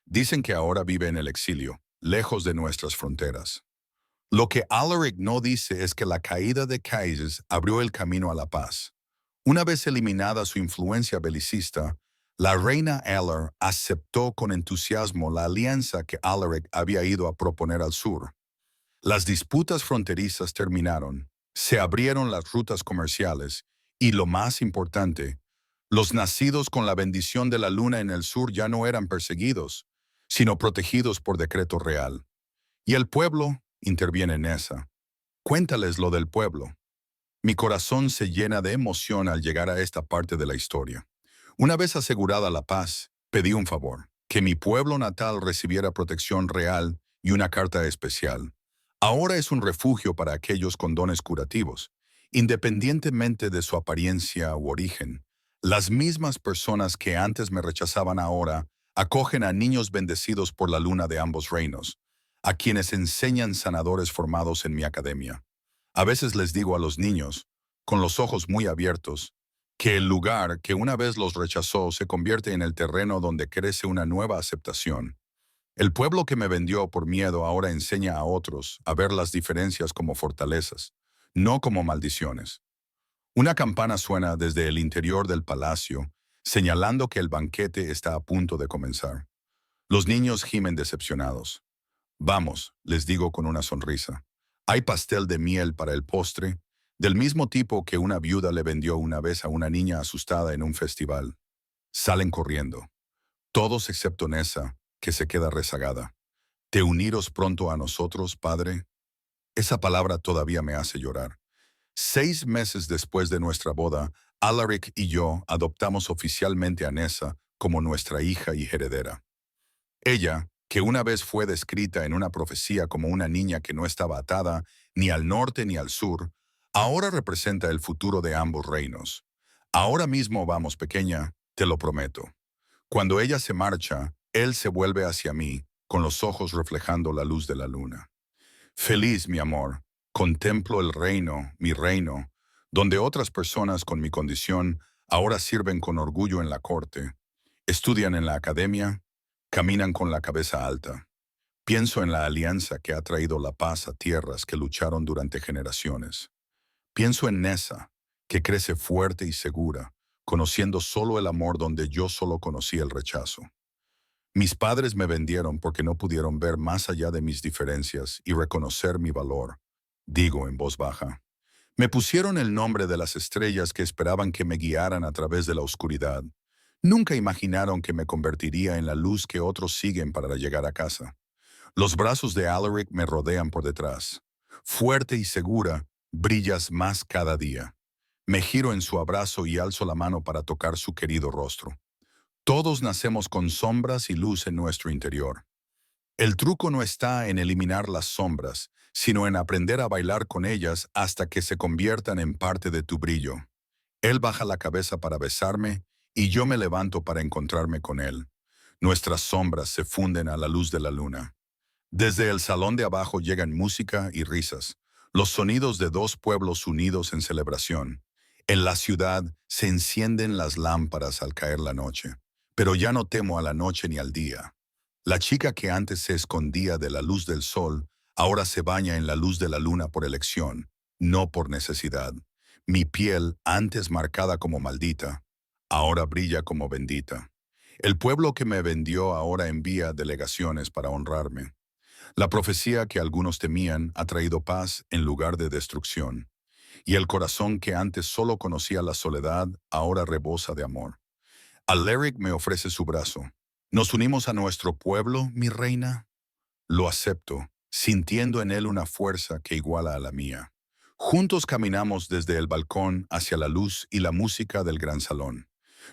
Dicen que ahora vive en el exilio, lejos de nuestras fronteras. Lo que Alaric no dice es que la caída de Caesius abrió el camino a la paz. Una vez eliminada su influencia belicista, la reina Eller aceptó con entusiasmo la alianza que Alaric había ido a proponer al sur. Las disputas fronterizas terminaron, se abrieron las rutas comerciales y, lo más importante, los nacidos con la bendición de la luna en el sur ya no eran perseguidos, sino protegidos por decreto real. Y el pueblo, interviene Nessa. Cuéntales lo del pueblo. Mi corazón se llena de emoción al llegar a esta parte de la historia. Una vez asegurada la paz, pedí un favor, que mi pueblo natal recibiera protección real y una carta especial. Ahora es un refugio para aquellos con dones curativos, independientemente de su apariencia u origen. Las mismas personas que antes me rechazaban ahora acogen a niños bendecidos por la luna de ambos reinos, a quienes enseñan sanadores formados en mi academia. A veces les digo a los niños, con los ojos muy abiertos, que el lugar que una vez los rechazó se convierte en el terreno donde crece una nueva aceptación. El pueblo que me vendió por miedo ahora enseña a otros a ver las diferencias como fortalezas, no como maldiciones. Una campana suena desde el interior del palacio, señalando que el banquete está a punto de comenzar. Los niños gimen decepcionados. Vamos, les digo con una sonrisa. Hay pastel de miel para el postre, del mismo tipo que una viuda le vendió una vez a una niña asustada en un festival. Salen corriendo. Todos excepto Nessa, que se queda rezagada. ¿Te uniros pronto a nosotros, padre? Esa palabra todavía me hace llorar. 6 meses después de nuestra boda, Alaric y yo adoptamos oficialmente a Nessa como nuestra hija y heredera. Ella, que una vez fue descrita en una profecía como una niña que no estaba atada ni al norte ni al sur, ahora representa el futuro de ambos reinos. Ahora mismo vamos, pequeña, te lo prometo. Cuando ella se marcha, Él se vuelve hacia mí, con los ojos reflejando la luz de la luna. Feliz, mi amor, contemplo el reino, mi reino, donde otras personas con mi condición ahora sirven con orgullo en la corte, estudian en la academia, caminan con la cabeza alta. Pienso en la alianza que ha traído la paz a tierras que lucharon durante generaciones. Pienso en Nessa, que crece fuerte y segura, conociendo solo el amor donde yo solo conocí el rechazo. Mis padres me vendieron porque no pudieron ver más allá de mis diferencias y reconocer mi valor, digo en voz baja. Me pusieron el nombre de las estrellas que esperaban que me guiaran a través de la oscuridad. Nunca imaginaron que me convertiría en la luz que otros siguen para llegar a casa. Los brazos de Alaric me rodean por detrás. Fuerte y segura, brillas más cada día. Me giro en su abrazo y alzo la mano para tocar su querido rostro. Todos nacemos con sombras y luz en nuestro interior. El truco no está en eliminar las sombras, sino en aprender a bailar con ellas hasta que se conviertan en parte de tu brillo. Él baja la cabeza para besarme y yo me levanto para encontrarme con él. Nuestras sombras se funden a la luz de la luna. Desde el salón de abajo llegan música y risas, los sonidos de dos pueblos unidos en celebración. En la ciudad se encienden las lámparas al caer la noche, pero ya no temo a la noche ni al día. La chica que antes se escondía de la luz del sol, ahora se baña en la luz de la luna por elección, no por necesidad. Mi piel, antes marcada como maldita, ahora brilla como bendita. El pueblo que me vendió ahora envía delegaciones para honrarme. La profecía que algunos temían ha traído paz en lugar de destrucción, y el corazón que antes solo conocía la soledad ahora rebosa de amor. Alaric me ofrece su brazo. ¿Nos unimos a nuestro pueblo, mi reina? Lo acepto, sintiendo en él una fuerza que iguala a la mía. Juntos caminamos desde el balcón hacia la luz y la música del gran salón.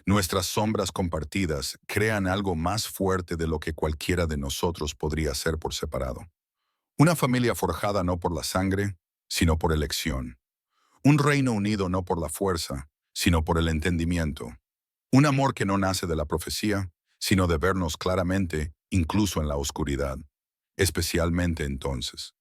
Nuestras sombras compartidas crean algo más fuerte de lo que cualquiera de nosotros podría ser por separado. Una familia forjada no por la sangre, sino por elección. Un reino unido no por la fuerza, sino por el entendimiento. Un amor que no nace de la profecía, sino de vernos claramente, incluso en la oscuridad. Especialmente entonces.